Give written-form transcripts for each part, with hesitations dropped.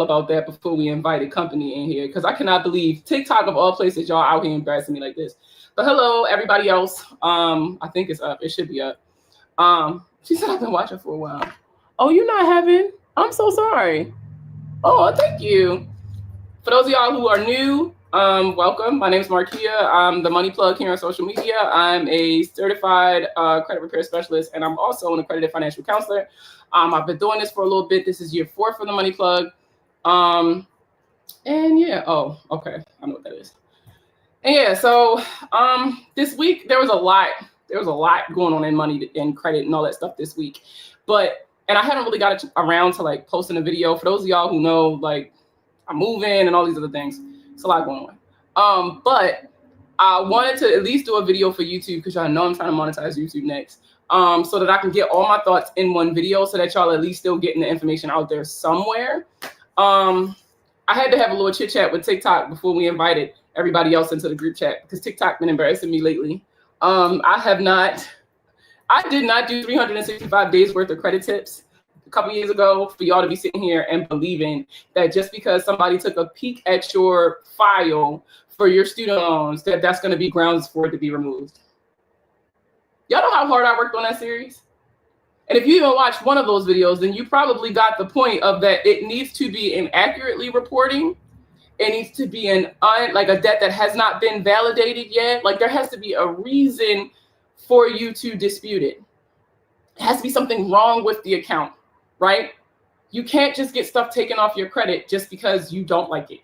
about that before we invited company in here, because I cannot believe TikTok of all places, y'all out here embarrassing me like this. But hello, everybody else. I think it's up. It should be up. She said I've been watching for a while. Oh, you're not having? I'm so sorry. Oh, thank you. For those of y'all who are new, welcome. My name is Markia. I'm the money plug here on social media. I'm a certified credit repair specialist, and I'm also an accredited financial counselor. I've been doing this for a little bit. This is year 4 for the money plug. And yeah, oh, okay. I know what that is. And yeah, so this week there was a lot going on in money and credit and all that stuff this week. And I haven't really got around to like posting a video. For those of y'all who know, like, I'm moving and all these other things. It's a lot going on. But I wanted to at least do a video for YouTube, because y'all know I'm trying to monetize YouTube next. So that I can get all my thoughts in one video, so that y'all at least still getting the information out there somewhere. I had to have a little chit chat with TikTok before we invited everybody else into the group chat, because TikTok been embarrassing me lately. I did not do 365 days worth of credit tips a couple years ago for y'all to be sitting here and believing that just because somebody took a peek at your file for your student loans, that's going to be grounds for it to be removed. Y'all know how hard I worked on that series? And if you even watched one of those videos, then you probably got the point of that it needs to be inaccurately reporting. It needs to be like a debt that has not been validated yet. Like, there has to be a reason for you to dispute it. It has to be something wrong with the account, right? You can't just get stuff taken off your credit just because you don't like it.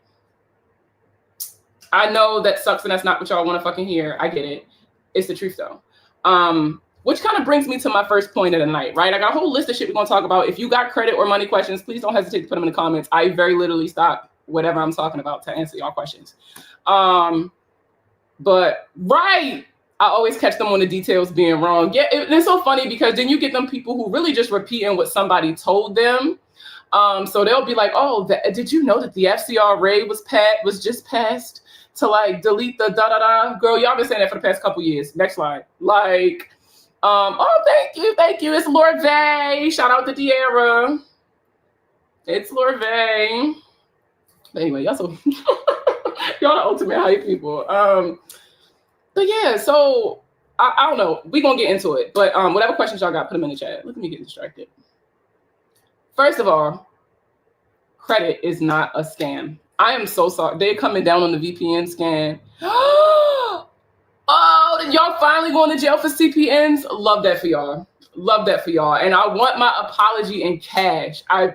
I know that sucks and that's not what y'all want to fucking hear. I get it. It's the truth though. Which kind of brings me to my first point of the night, right? I got a whole list of shit we're going to talk about. If you got credit or money questions, please don't hesitate to put them in the comments. I very literally stop whatever I'm talking about to answer y'all questions. But right, I always catch them on the details being wrong. Yeah, it's so funny because then you get them people who really just repeating what somebody told them. So they'll be like, oh, did you know that the FCRA was just passed to like delete the da-da-da? Girl, y'all been saying that for the past couple years. Next slide. Like, oh, thank you. It's Lorvay. Shout out to De'Ara. It's Lorvay. But anyway, y'all so y'all the ultimate hype people. But yeah, so I don't know. We're gonna get into it. But whatever questions y'all got, put them in the chat. Look at me get distracted. First of all, credit is not a scam. I am so sorry. They're coming down on the VPN scam. Oh, then y'all finally going to jail for CPNs? Love that for y'all. Love that for y'all. And I want my apology in cash. I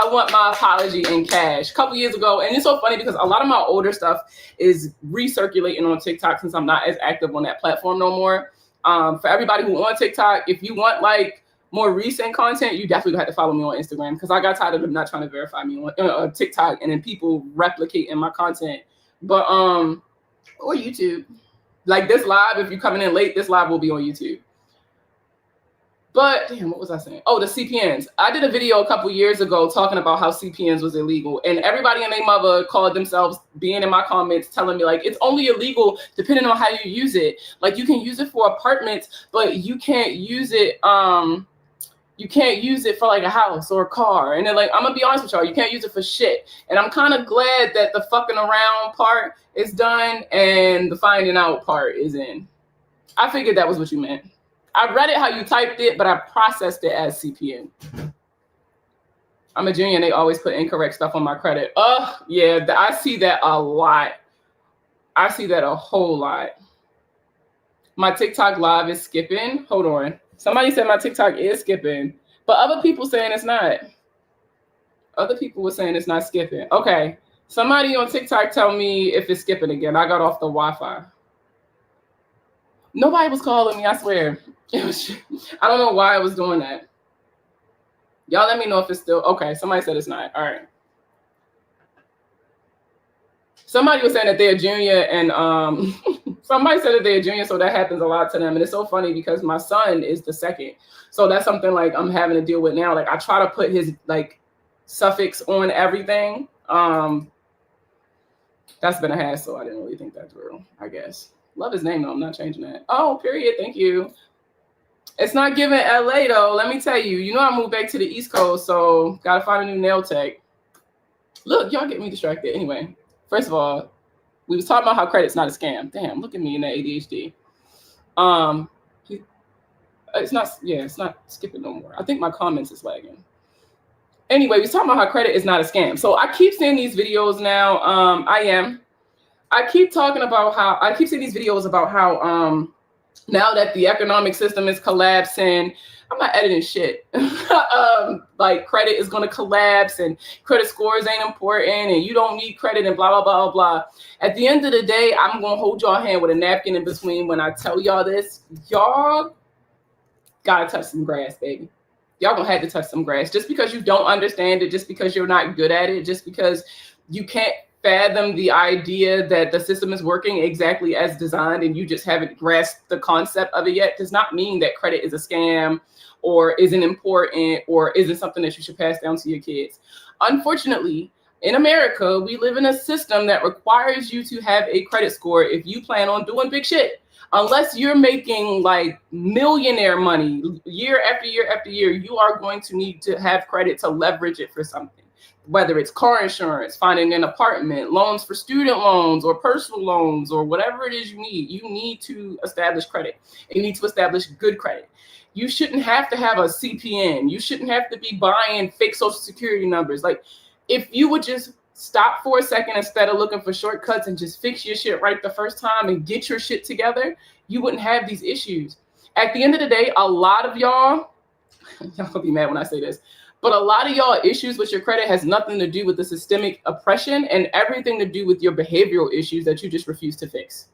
want my apology in cash. A couple years ago, and it's so funny because a lot of my older stuff is recirculating on TikTok since I'm not as active on that platform no more. For everybody who on TikTok, if you want like more recent content, you definitely have to follow me on Instagram, because I got tired of them not trying to verify me on TikTok and then people replicating my content. But or YouTube. Like this live, if you're coming in late, this live will be on YouTube. But damn, what was I saying? Oh, the CPNs. I did a video a couple years ago talking about how CPNs was illegal, and everybody and their mother called themselves being in my comments telling me like it's only illegal depending on how you use it. Like you can use it for apartments, but you can't use it. You can't use it for like a house or a car. And then like I'm gonna be honest with y'all, you can't use it for shit. And I'm kind of glad that the fucking around part is done and the finding out part is in. I figured that was what you meant. I read it how you typed it, but I processed it as CPN. I'm a junior and they always put incorrect stuff on my credit. Yeah, I see that a lot. I see that a whole lot. My TikTok live is skipping. Hold on. Somebody said my TikTok is skipping, but other people saying it's not. Other people were saying it's not skipping. Okay. Somebody on TikTok tell me if it's skipping again. I got off the Wi-Fi. Nobody was calling me, I swear. It was, I don't know why I was doing that. Y'all let me know if it's still, okay, somebody said it's not, all right. Somebody was saying that they're a junior and somebody said that they're a junior, so that happens a lot to them. And it's so funny because my son is the second. So that's something like I'm having to deal with now. Like I try to put his like suffix on everything. That's been a hassle. I didn't really think that through, I guess. Love his name though, I'm not changing that. Oh, period, thank you. It's not giving LA though, let me tell you. You know I moved back to the East Coast, so gotta find a new nail tech. Look, y'all get me distracted. Anyway, first of all, we was talking about how credit's not a scam. Damn, look at me in that ADHD. Um, it's not. Yeah, it's not skipping no more. I think my comments is lagging. Anyway, we was talking about how credit is not a scam. So I keep seeing these videos now. I keep talking about how I keep seeing these videos about how now that the economic system is collapsing, I'm not editing shit. Like credit is going to collapse and credit scores ain't important and you don't need credit and blah, blah, blah, blah. At the end of the day, I'm going to hold y'all hand with a napkin in between when I tell y'all this. Y'all got to touch some grass, baby. Y'all going to have to touch some grass. Just because you don't understand it, just because you're not good at it, just because you can't fathom the idea that the system is working exactly as designed and you just haven't grasped the concept of it yet, does not mean that credit is a scam or isn't important or isn't something that you should pass down to your kids. Unfortunately, in America, we live in a system that requires you to have a credit score if you plan on doing big shit. Unless you're making like millionaire money year after year after year, you are going to need to have credit to leverage it for something. Whether it's car insurance, finding an apartment, loans for student loans or personal loans or whatever it is you need to establish credit. You need to establish good credit. You shouldn't have to have a CPN. You shouldn't have to be buying fake social security numbers. Like if you would just stop for a second instead of looking for shortcuts and just fix your shit right the first time and get your shit together, you wouldn't have these issues. At the end of the day, a lot of y'all gonna be mad when I say this, but a lot of y'all issues with your credit has nothing to do with the systemic oppression and everything to do with your behavioral issues that you just refuse to fix.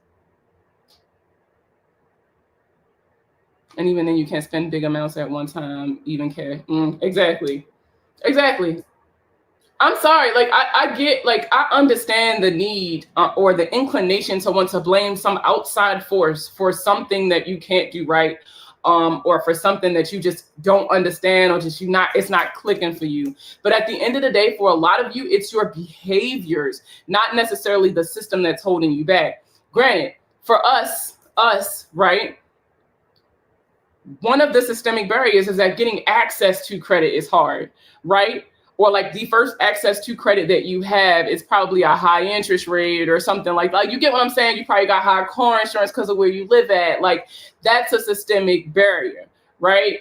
And even then you can't spend big amounts at one time, even care. Exactly. I'm sorry, like I get, like I understand the need or the inclination to want to blame some outside force for something that you can't do right, or for something that you just don't understand or just it's not clicking for you. But at the end of the day, for a lot of you, it's your behaviors, not necessarily the system that's holding you back. Granted, for us, right? One of the systemic barriers is that getting access to credit is hard, right? Or like the first access to credit that you have is probably a high interest rate or something like that. You get what I'm saying? You probably got high car insurance because of where you live at. Like that's a systemic barrier, right?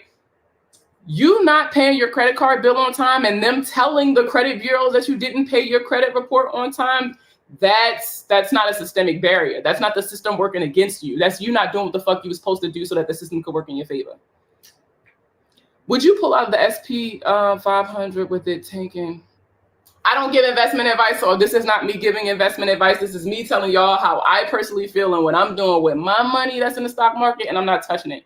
You not paying your credit card bill on time and them telling the credit bureaus that you didn't pay your credit report on time, that's not a systemic barrier. That's not the system working against you. That's you not doing what the fuck you was supposed to do so that the system could work in your favor. Would you pull out the SP 500 with it taken? I don't give investment advice, so this is not me giving investment advice. This is me telling y'all how I personally feel and what I'm doing with my money that's in the stock market, and I'm not touching it.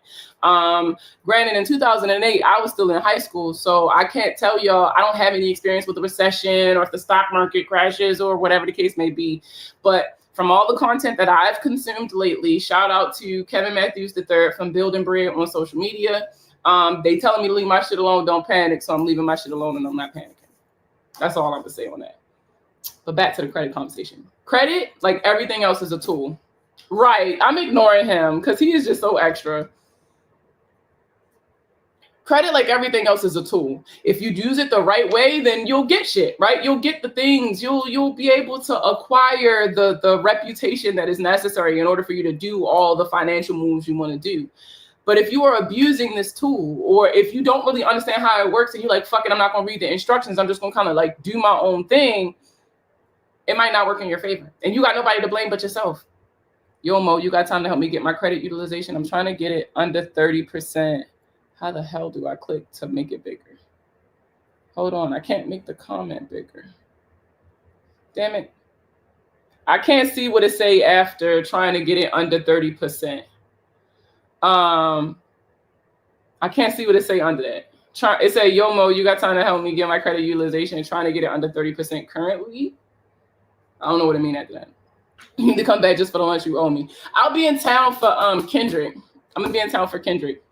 Granted, in 2008, I was still in high school, so I can't tell y'all, I don't have any experience with the recession or if the stock market crashes or whatever the case may be. But from all the content that I've consumed lately, shout out to Kevin Matthews III from Building Bread on social media. They telling me to leave my shit alone, don't panic. So I'm leaving my shit alone and I'm not panicking. That's all I'm gonna say on that. But back to the credit conversation. Credit, like everything else, is a tool. Right. I'm ignoring him because he is just so extra. Credit, like everything else, is a tool. If you use it the right way, then you'll get shit, right? You'll get the things. You'll be able to acquire the reputation that is necessary in order for you to do all the financial moves you want to do. But if you are abusing this tool, or if you don't really understand how it works and you're like, fuck it, I'm not going to read the instructions, I'm just going to kind of like do my own thing, it might not work in your favor. And you got nobody to blame but yourself. Yo, Mo, you got time to help me get my credit utilization? I'm trying to get it under 30%. How the hell do I click to make it bigger? Hold on, I can't make the comment bigger. Damn it. I can't see what it say after trying to get it under 30%. I can't see what it say under that. It say, yo, Mo, you got time to help me get my credit utilization and trying to get it under 30% currently. I don't know what it mean after that. You need to come back just for the lunch you owe me. I'll be in town for Kendrick. I'm gonna be in town for Kendrick.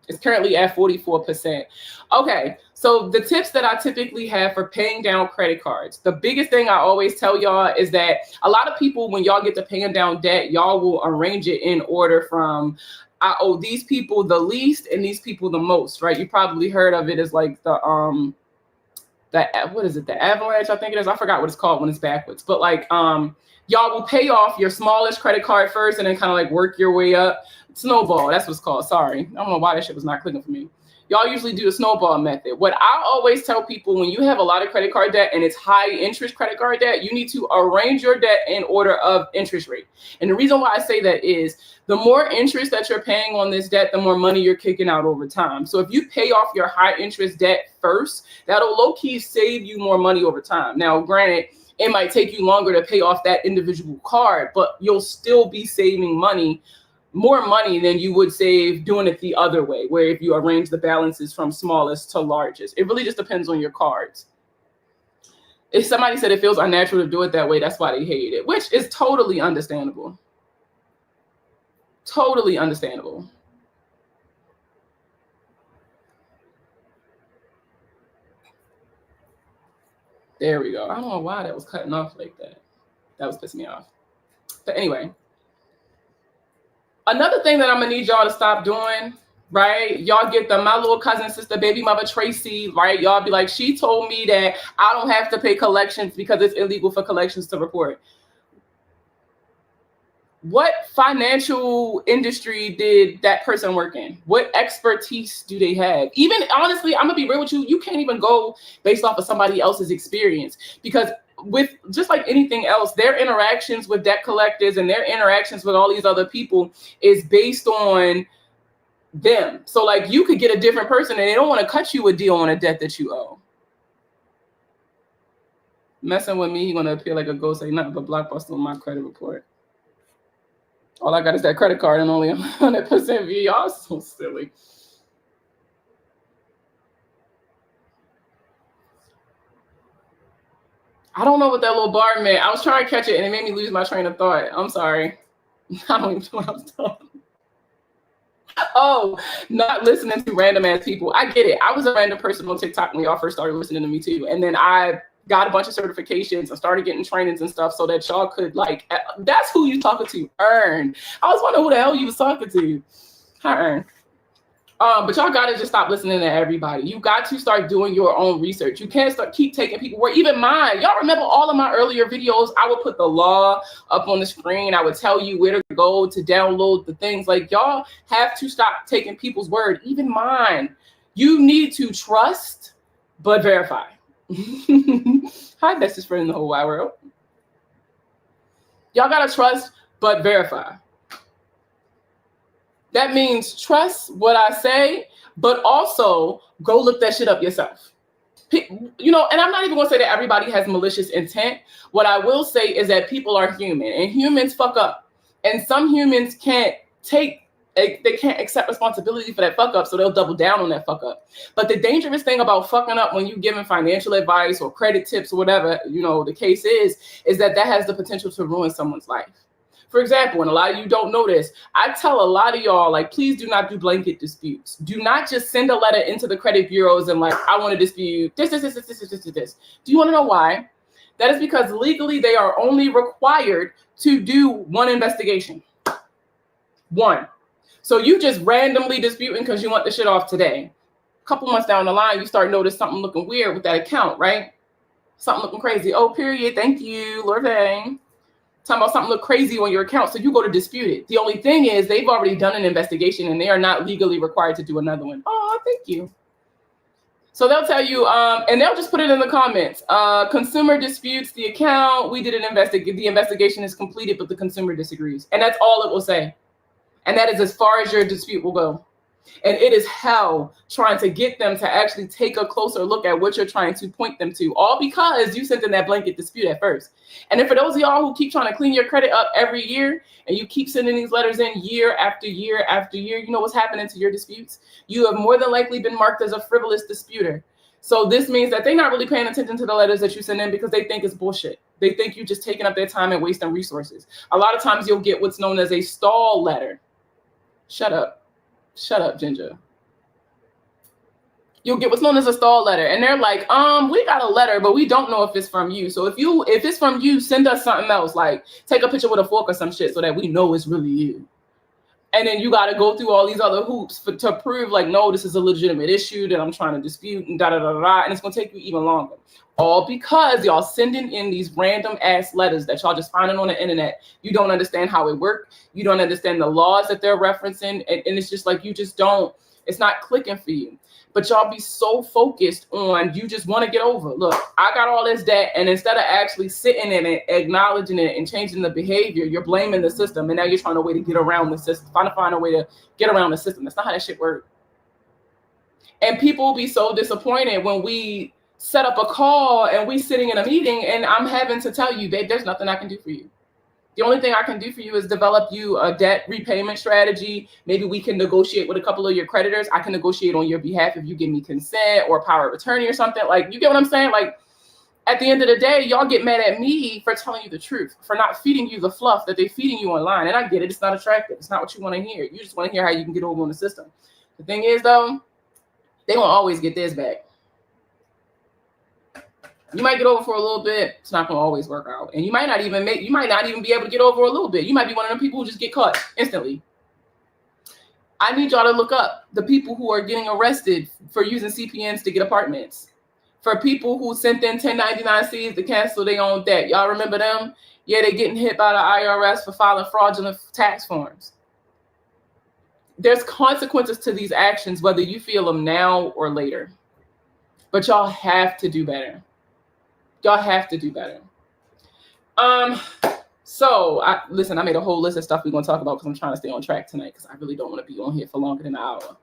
It's currently at 44%. Okay, so the tips that I typically have for paying down credit cards. The biggest thing I always tell y'all is that a lot of people, when y'all get to paying down debt, y'all will arrange it in order from I owe these people the least and these people the most, right? You probably heard of it as like the what is it? The avalanche, I think it is. I forgot what it's called when it's backwards. But like, y'all will pay off your smallest credit card first and then kind of like work your way up. Snowball, that's what it's called. Sorry. I don't know why that shit was not clicking for me. Y'all usually do the snowball method. What I always tell people, when you have a lot of credit card debt and it's high interest credit card debt, you need to arrange your debt in order of interest rate. And the reason why I say that is the more interest that you're paying on this debt, the more money you're kicking out over time. So if you pay off your high interest debt first, that'll low key save you more money over time. Now, granted, it might take you longer to pay off that individual card, but you'll still be saving money, more money than you would save doing it the other way, where if you arrange the balances from smallest to largest. It really just depends on your cards. If somebody said it feels unnatural to do it that way, that's why they hate it, which is totally understandable. Totally understandable. There we go. I don't know why that was cutting off like that. That was pissing me off. But anyway, another thing that I'm gonna need y'all to stop doing, right? Y'all get the my little cousin, sister, baby mother Tracy, right? Y'all be like, she told me that I don't have to pay collections because it's illegal for collections to report. What financial industry did that person work in? What expertise do they have? Even honestly, I'm gonna be real with you. You can't even go based off of somebody else's experience, because with just like anything else, their interactions with debt collectors and their interactions with all these other people is based on them. So like you could get a different person and they don't want to cut you a deal on a debt that you owe. Messing with me, he's gonna appear like a ghost, say nothing but Blockbuster on my credit report. All I got is that credit card and only 100% view. Y'all so silly. I don't know what that little bar meant. I was trying to catch it and it made me lose my train of thought. I'm sorry. I don't even know what I was talking. Oh, not listening to random ass people. I get it. I was a random person on TikTok when y'all first started listening to me too. And then I got a bunch of certifications and started getting trainings and stuff so that y'all could like, that's who you talking to, Earn. I was wondering who the hell you was talking to. Hi, Earn. But y'all gotta just stop listening to everybody. You got to start doing your own research. You can't keep taking people where, even mine. Y'all remember all of my earlier videos? I would put the law up on the screen. I would tell you where to go to download the things. Like, y'all have to stop taking people's word. Even mine. You need to trust, but verify. Hi, bestest friend in the whole wide world. Y'all gotta trust, but verify. That means trust what I say, but also go look that shit up yourself. You know, and I'm not even gonna say that everybody has malicious intent. What I will say is that people are human and humans fuck up. And some humans can't accept responsibility for that fuck up, so they'll double down on that fuck up. But the dangerous thing about fucking up when you're giving financial advice or credit tips or whatever, you know, the case is that has the potential to ruin someone's life. For example, and a lot of you don't know this, I tell a lot of y'all, like, please do not do blanket disputes. Do not just send a letter into the credit bureaus and like, I want to dispute this. Do you want to know why? That is because legally they are only required to do one investigation. One. So you just randomly disputing because you want the shit off today. A couple months down the line, you start noticing something looking weird with that account, right? Something looking crazy. Oh, period. Thank you, Lorvain. Talking about something look crazy on your account, so you go to dispute it. The only thing is they've already done an investigation and they are not legally required to do another one. Oh, thank you. So they'll tell you, and they'll just put it in the comments. Consumer disputes the account. We did an investigation. The investigation is completed, but the consumer disagrees. And that's all it will say. And that is as far as your dispute will go. And it is hell trying to get them to actually take a closer look at what you're trying to point them to, all because you sent in that blanket dispute at first. And then for those of y'all who keep trying to clean your credit up every year and you keep sending these letters in year after year after year, you know what's happening to your disputes? You have more than likely been marked as a frivolous disputer. So this means that they're not really paying attention to the letters that you send in because they think it's bullshit. They think you're just taking up their time and wasting resources. A lot of times you'll get what's known as a stall letter. Shut up. Shut up, Ginger. You'll get what's known as a stall letter. And they're like, we got a letter, but we don't know if it's from you. So if it's from you, send us something else. Like take a picture with a fork or some shit so that we know it's really you. And then you got to go through all these other hoops to prove like, no, this is a legitimate issue that I'm trying to dispute and and it's going to take you even longer. All because y'all sending in these random ass letters that y'all just finding on the internet. You don't understand how it works. You don't understand the laws that they're referencing. And it's just like, you just don't, it's not clicking for you. But y'all be so focused on, you just want to get over. Look, I got all this debt. And instead of actually sitting in it, acknowledging it and changing the behavior, you're blaming the system. And now you're trying a way to get around the system, trying to find a way to get around the system. That's not how that shit works. And people be so disappointed when we set up a call and we sitting in a meeting and I'm having to tell you, babe, there's nothing I can do for you. The only thing I can do for you is develop you a debt repayment strategy. Maybe we can negotiate with a couple of your creditors. I can negotiate on your behalf if you give me consent or power of attorney or something. Like, you get what I'm saying? Like, at the end of the day, y'all get mad at me for telling you the truth, for not feeding you the fluff that they're feeding you online. And I get it. It's not attractive. It's not what you want to hear. You just want to hear how you can get over on the system. The thing is, though, they won't always get this back. You might get over for a little bit. It's not going to always work out. And you might not even be able to get over a little bit. You might be one of them people who just get caught instantly. I need y'all to look up the people who are getting arrested for using CPNs to get apartments. For people who sent in 1099-Cs to cancel their own debt. Y'all remember them? Yeah, they're getting hit by the IRS for filing fraudulent tax forms. There's consequences to these actions, whether you feel them now or later. But y'all have to do better. Y'all have to do better. So I made a whole list of stuff we're gonna talk about because I'm trying to stay on track tonight because I really don't want to be on here for longer than an hour.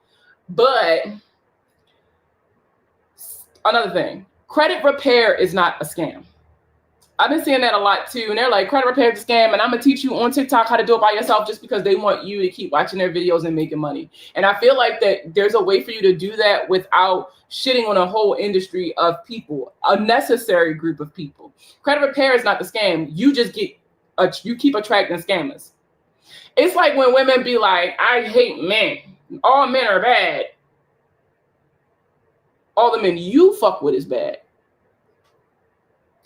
But another thing, credit repair is not a scam. I've been seeing that a lot too. And they're like, credit repair is a scam. And I'm going to teach you on TikTok how to do it by yourself just because they want you to keep watching their videos and making money. And I feel like that there's a way for you to do that without shitting on a whole industry of people, a necessary group of people. Credit repair is not the scam. You just you keep attracting scammers. It's like when women be like, I hate men. All men are bad. All the men you fuck with is bad.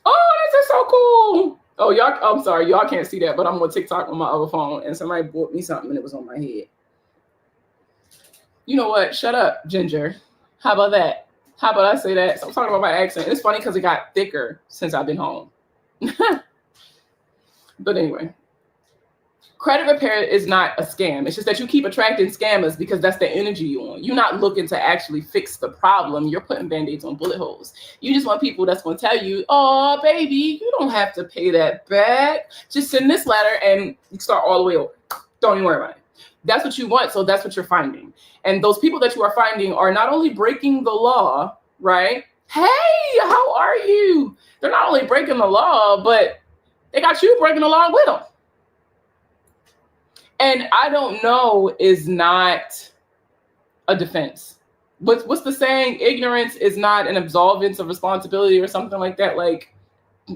Oh, this is so cool. Oh, y'all, I'm sorry. Y'all can't see that, but I'm on TikTok on my other phone and somebody bought me something and it was on my head. You know what? Shut up, Ginger. How about that? How about I say that? So I'm talking about my accent. It's funny because it got thicker since I've been home. But anyway, credit repair is not a scam. It's just that you keep attracting scammers because that's the energy you're on. You're not looking to actually fix the problem. You're putting band-aids on bullet holes. You just want people that's going to tell you, oh, baby, you don't have to pay that back. Just send this letter and you start all the way over. Don't even worry about it. That's what you want, so that's what you're finding. And those people that you are finding are not only breaking the law, right? Hey, how are you? They're not only breaking the law, but they got you breaking the law with them. And I don't know is not a defense. What's the saying? Ignorance is not an absolvance of responsibility or something like that. Like,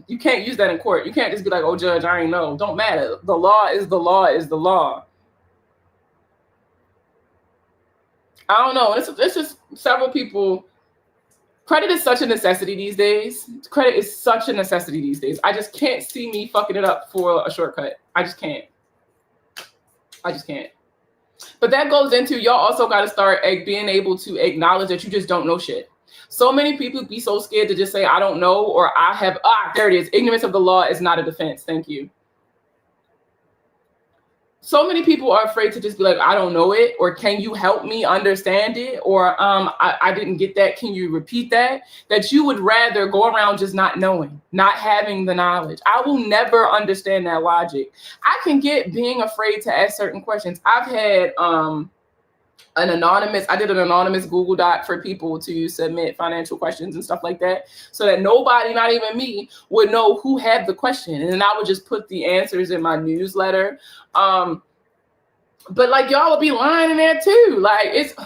you can't use that in court. You can't just be like, oh, judge, I ain't know. Don't matter. The law is the law is the law. I don't know. It's just several people. Credit is such a necessity these days. Credit is such a necessity these days. I just can't see me fucking it up for a shortcut. I just can't. But that goes into, y'all also got to start being able to acknowledge that you just don't know shit. So many people be so scared to just say, I don't know, or I have, there it is. Ignorance of the law is not a defense. Thank you. So many people are afraid to just be like, I don't know it, or can you help me understand it? Or I didn't get that. Can you repeat that? That you would rather go around just not knowing, not having the knowledge. I will never understand that logic. I can get being afraid to ask certain questions. I've had I did an anonymous Google Doc for people to submit financial questions and stuff like that, so that nobody, not even me, would know who had the question. And then I would just put the answers in my newsletter. But like, y'all would be lying in there too. Like,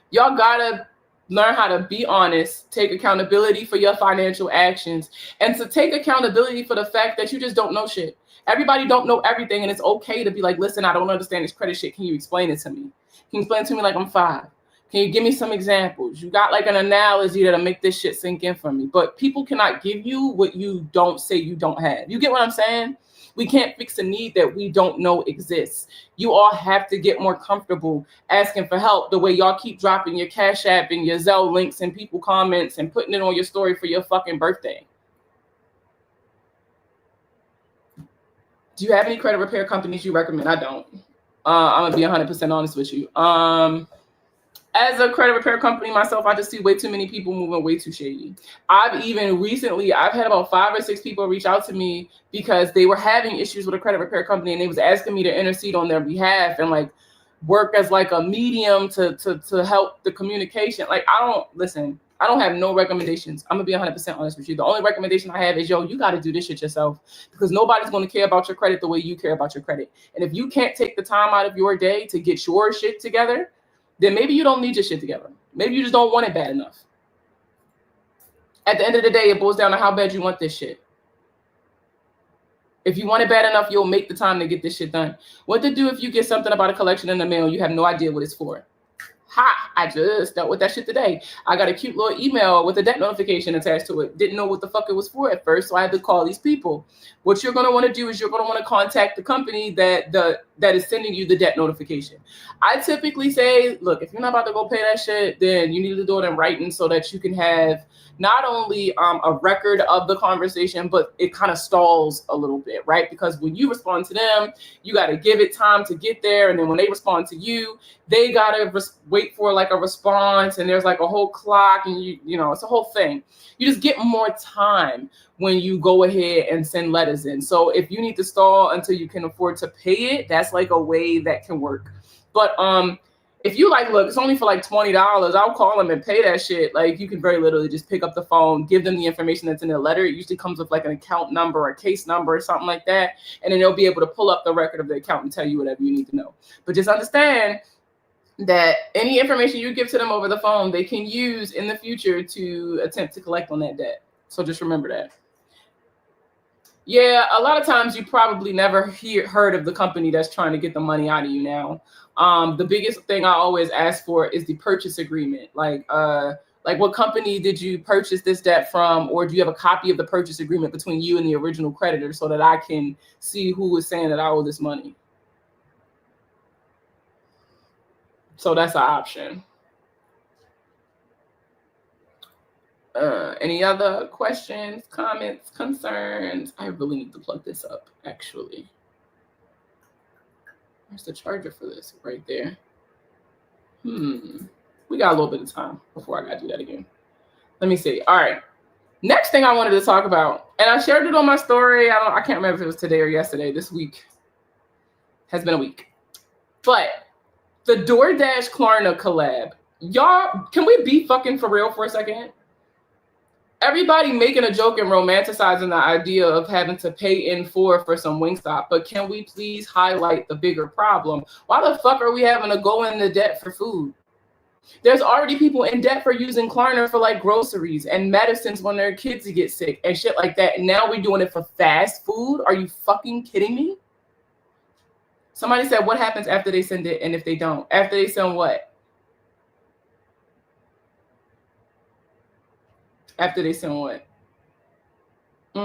y'all gotta learn how to be honest, take accountability for your financial actions, and to take accountability for the fact that you just don't know shit. Everybody don't know everything, and it's okay to be like, listen, I don't understand this credit shit. Can you explain it to me? Can you explain it to me like I'm 5? Can Can you give me some examples? You got like an analogy that'll make this shit sink in for me. But people cannot give you what you don't say you don't have. You get what I'm saying? We can't fix a need that we don't know exists. You all have to get more comfortable asking for help the way y'all keep dropping your Cash App and your Zelle links and people comments and putting it on your story for your fucking birthday. Do you have any credit repair companies you recommend? I don't. I'm gonna be 100% honest with you. As a credit repair company myself, I just see way too many people moving way too shady. I've had about 5 or 6 people reach out to me because they were having issues with a credit repair company and they was asking me to intercede on their behalf and like work as like a medium to help the communication. Like, I don't have no recommendations. I'm gonna be 100% honest with you. The only recommendation I have is, you got to do this shit yourself, because nobody's going to care about your credit the way you care about your credit. And if you can't take the time out of your day to get your shit together, then maybe you don't need your shit together. Maybe you just don't want it bad enough. At the end of the day, it boils down to how bad you want this shit. If you want it bad enough, you'll make the time to get this shit done. What to do if you get something about a collection in the mail, you have no idea what it's for? Ha! I just dealt with that shit today. I got a cute little email with a debt notification attached to it. Didn't know what the fuck it was for at first, so I had to call these people. What you're going to want to do is you're going to want to contact the company that is sending you the debt notification. I typically say, look, if you're not about to go pay that shit, then you need to do it in writing so that you can have not only a record of the conversation, but it kind of stalls a little bit, right? Because when you respond to them, you got to give it time to get there. And then when they respond to you, they got to wait for like a response, and there's like a whole clock, and you know, it's a whole thing. You just get more time when you go ahead and send letters in. So if you need to stall until you can afford to pay it, that's like a way that can work. But if you like, look, it's only for like $20, I'll call them and pay that shit. Like, you can very literally just pick up the phone, give them the information that's in the letter. It usually comes with like an account number or a case number or something like that. And then they'll be able to pull up the record of the account and tell you whatever you need to know. But just understand that any information you give to them over the phone, they can use in the future to attempt to collect on that debt. So just remember that. Yeah, a lot of times you probably never heard of the company that's trying to get the money out of you now. The biggest thing I always ask for is the purchase agreement. Like what company did you purchase this debt from? Or do you have a copy of the purchase agreement between you and the original creditor so that I can see who is saying that I owe this money? So that's an option. Any other questions, comments, concerns? I really need to plug this up, actually. Where's the charger for this? Right there. We got a little bit of time before I got to do that again. Let me see. All right. Next thing I wanted to talk about, and I shared it on my story. I can't remember if it was today or yesterday. This week has been a week. But the DoorDash Klarna collab. Y'all, can we be fucking for real for a second? Everybody making a joke and romanticizing the idea of having to pay in for some Wingstop, but can we please highlight the bigger problem? Why the fuck are we having to go into debt for food? There's already people in debt for using Klarna for like groceries and medicines when their kids get sick and shit like that. And now we're doing it for fast food? Are you fucking kidding me? Somebody said, what happens after they send it and if they don't? After they send what? After they send what? I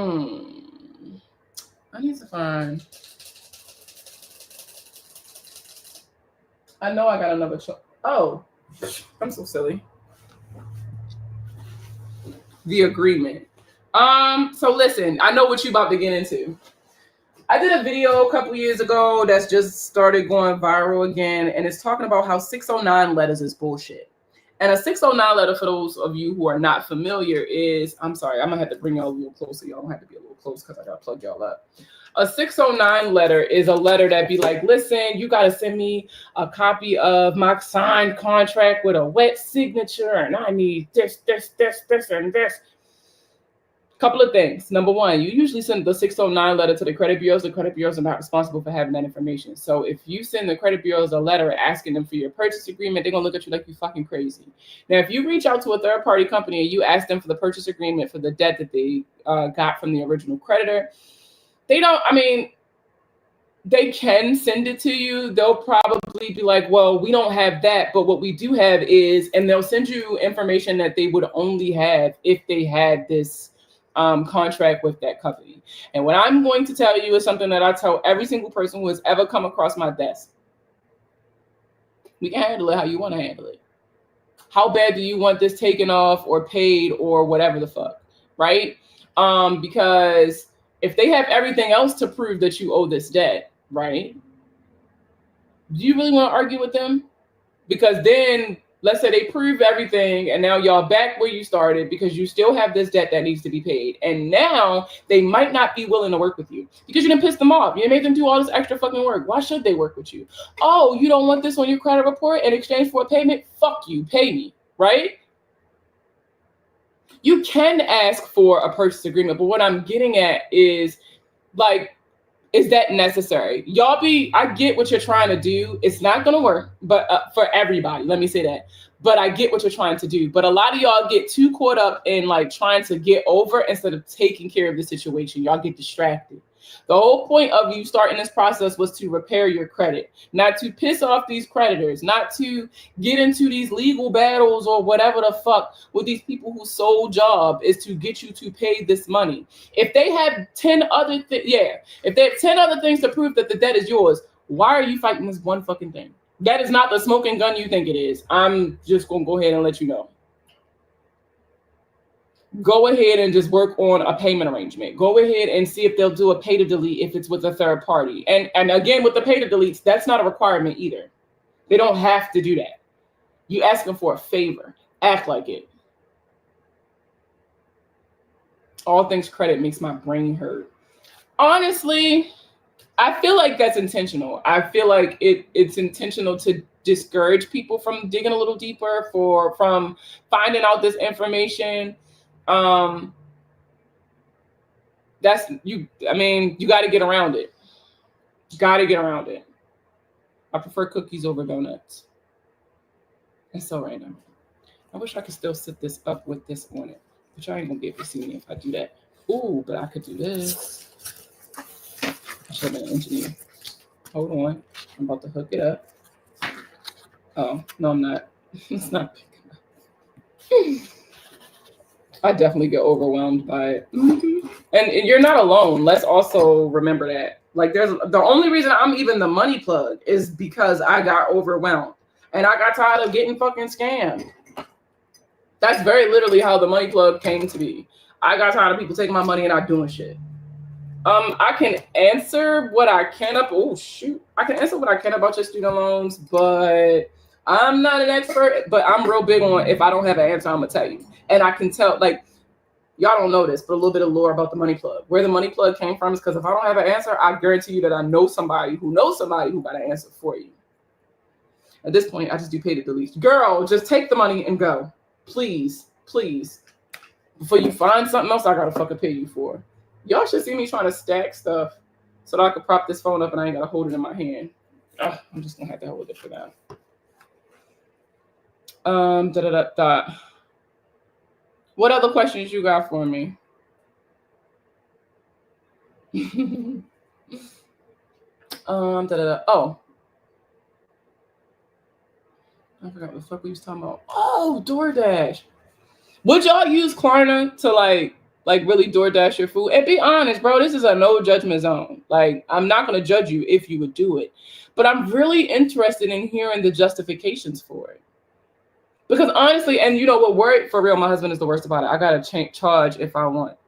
need to find. I know I got another choice. Oh, I'm so silly. The agreement. So listen, I know what you about to get into. I did a video a couple years ago that's just started going viral again, and it's talking about how 609 letters is bullshit. And a 609 letter, for those of you who are not familiar, is, I'm sorry, I'm going to have to bring y'all a little closer. Y'all don't have to be a little close because I got to plug y'all up. A 609 letter is a letter that be like, listen, you got to send me a copy of my signed contract with a wet signature, and I need this, and this. Couple of things. Number one, you usually send the 609 letter to the credit bureaus. The credit bureaus are not responsible for having that information. So if you send the credit bureaus a letter asking them for your purchase agreement, they're going to look at you like you fucking crazy. Now, if you reach out to a third party company and you ask them for the purchase agreement for the debt that they got from the original creditor, they don't, I mean, they can send it to you. They'll probably be like, well, we don't have that, but what we do have is, and they'll send you information that they would only have if they had this contract with that company. And what I'm going to tell you is something that I tell every single person who has ever come across my desk. We can handle it how you want to handle it. How bad do you want this taken off or paid or whatever the fuck, right? Because if they have everything else to prove that you owe this debt, right? Do you really want to argue with them? Because then, let's say they prove everything and now y'all back where you started because you still have this debt that needs to be paid. And now they might not be willing to work with you because you didn't piss them off. You made them do all this extra fucking work. Why should they work with you? Oh, you don't want this on your credit report in exchange for a payment? Fuck you, pay me, right? You can ask for a purchase agreement, but what I'm getting at is like, is that necessary? I get what you're trying to do. It's not going to work, but for everybody, let me say that. But I get what you're trying to do. But a lot of y'all get too caught up in like trying to get over instead of taking care of the situation. Y'all get distracted. The whole point of you starting this process was to repair your credit, not to piss off these creditors, not to get into these legal battles or whatever the fuck with these people whose sole job is to get you to pay this money. If they have 10 other if they have 10 other things to prove that the debt is yours, why are you fighting this one fucking thing? That is not the smoking gun you think it is. I'm just going to go ahead and let you know. Go ahead and just work on a payment arrangement. Go ahead and see if they'll do a pay to delete if it's with a third party. And again, with the pay to deletes, that's not a requirement either. They don't have to do that. You ask them for a favor. Act like it. All things credit makes my brain hurt. Honestly, I feel like that's intentional. I feel like it's intentional to discourage people from digging a little deeper, from finding out this information. That's you. I mean, you got to get around it. Got to get around it. I prefer cookies over donuts. That's so random. I wish I could still sit this up with this on it, but y'all ain't gonna be able to see me if I do that. Ooh, but I could do this. I should have been an engineer. Hold on, I'm about to hook it up. Oh no, I'm not. It's not picking up. I definitely get overwhelmed by it. Mm-hmm. And you're not alone. Let's also remember that. Like, there's the only reason I'm even the money plug is because I got overwhelmed and I got tired of getting fucking scammed. That's very literally how the money plug came to be. I got tired of people taking my money and not doing shit. I can answer what I can I can answer what I can about your student loans, but I'm not an expert. But I'm real big on, if I don't have an answer, I'm gonna tell you. And I can tell, like, y'all don't know this, but a little bit of lore about the money plug. Where the money plug came from is because if I don't have an answer, I guarantee you that I know somebody who knows somebody who got an answer for you. At this point, I just do pay to delete. Girl, just take the money and go. Please, please. Before you find something else I gotta fucking pay you for. Y'all should see me trying to stack stuff so that I could prop this phone up and I ain't gotta hold it in my hand. I'm just gonna have to hold it for now. What other questions you got for me? Oh. I forgot what the fuck we was talking about. Oh, DoorDash. Would y'all use Klarna to like really DoorDash your food? And be honest, bro, this is a no judgment zone. Like, I'm not gonna judge you if you would do it, but I'm really interested in hearing the justifications for it. Because honestly, and you know what, word for real, my husband is the worst about it. I gotta take charge if I want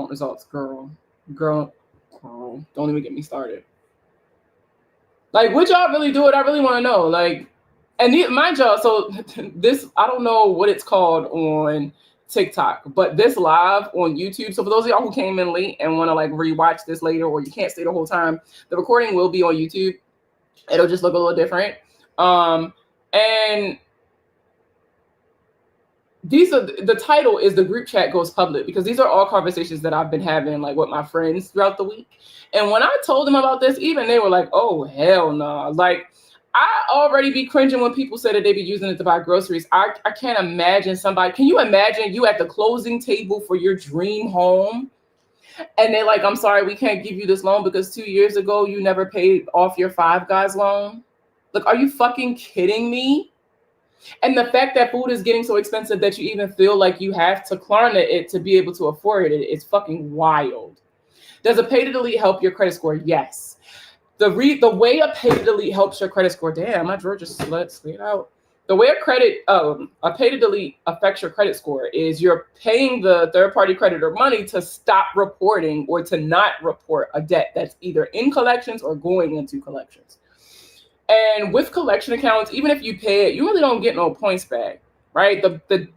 results. Girl, don't even get me started. Like, would y'all really do it? I really want to know. Like, and mind y'all, so this, I don't know what it's called on TikTok, but this live on YouTube. So for those of y'all who came in late and want to like rewatch this later, or you can't stay the whole time, the recording will be on YouTube. It'll just look a little different. And these are the title is The Group Chat Goes Public, because these are all conversations that I've been having like with my friends throughout the week. And when I told them about this, even they were like, oh, hell no. Like, I already be cringing when people say that they be using it to buy groceries. I can't imagine somebody. Can you imagine you at the closing table for your dream home And they're like, I'm sorry, we can't give you this loan because 2 years ago you never paid off your Five Guys loan. Like, are you fucking kidding me? And the fact that food is getting so expensive that you even feel like you have to Klarna it to be able to afford it is fucking wild. Does a pay to delete help your credit score? Yes. The way a pay to delete helps your credit score. Damn, my drawer just slid out. The way a pay to delete affects your credit score is you're paying the third party creditor money to stop reporting or to not report a debt that's either in collections or going into collections. And with collection accounts, even if you pay it, you really don't get no points back, right?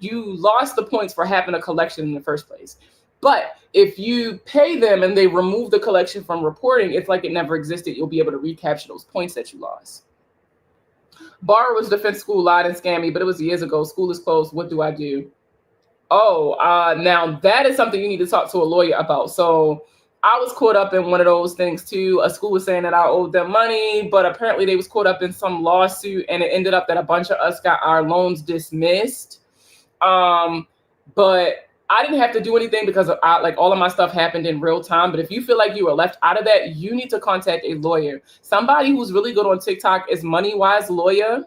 You lost the points for having a collection in the first place. But if you pay them and they remove the collection from reporting, it's like it never existed. You'll be able to recapture those points that you lost. Borrower's defense school lied and scammed me, but it was years ago. School is closed. What do I do? Oh, now that is something you need to talk to a lawyer about. So I was caught up in one of those things too. A school was saying that I owed them money, but apparently they was caught up in some lawsuit, and it ended up that a bunch of us got our loans dismissed. But I didn't have to do anything because all of my stuff happened in real time. But if you feel like you were left out of that, you need to contact a lawyer. Somebody who's really good on TikTok is Moneywise Lawyer.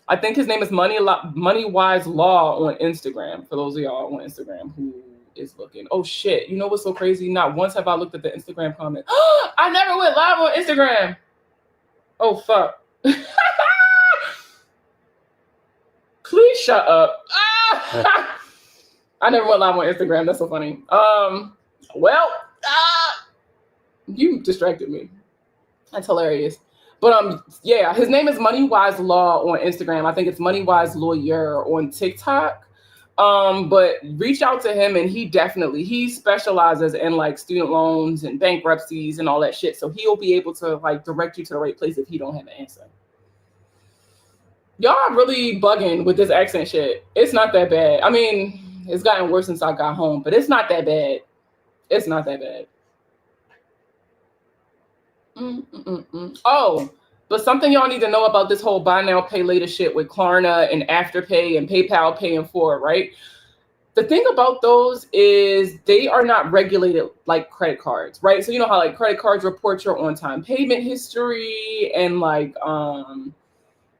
I think his name is Moneywise Law on Instagram. For those of y'all on Instagram who is looking. Oh shit! You know what's so crazy? Not once have I looked at the Instagram comment. I never went live on Instagram. Oh fuck! Please shut up. I never went live on Instagram. That's so funny. You distracted me. That's hilarious. But yeah, his name is Moneywise Law on Instagram. I think it's Moneywise Lawyer on TikTok. But reach out to him, and he specializes in like student loans and bankruptcies and all that shit. So he'll be able to like direct you to the right place if he don't have an answer. Y'all are really bugging with this accent shit. It's not that bad. I mean, it's gotten worse since I got home, but it's not that bad. It's not that bad. Oh, but something y'all need to know about this whole buy now, pay later shit with Klarna and Afterpay and PayPal paying for it, right? The thing about those is they are not regulated like credit cards, right? So you know how like credit cards report your on-time payment history and like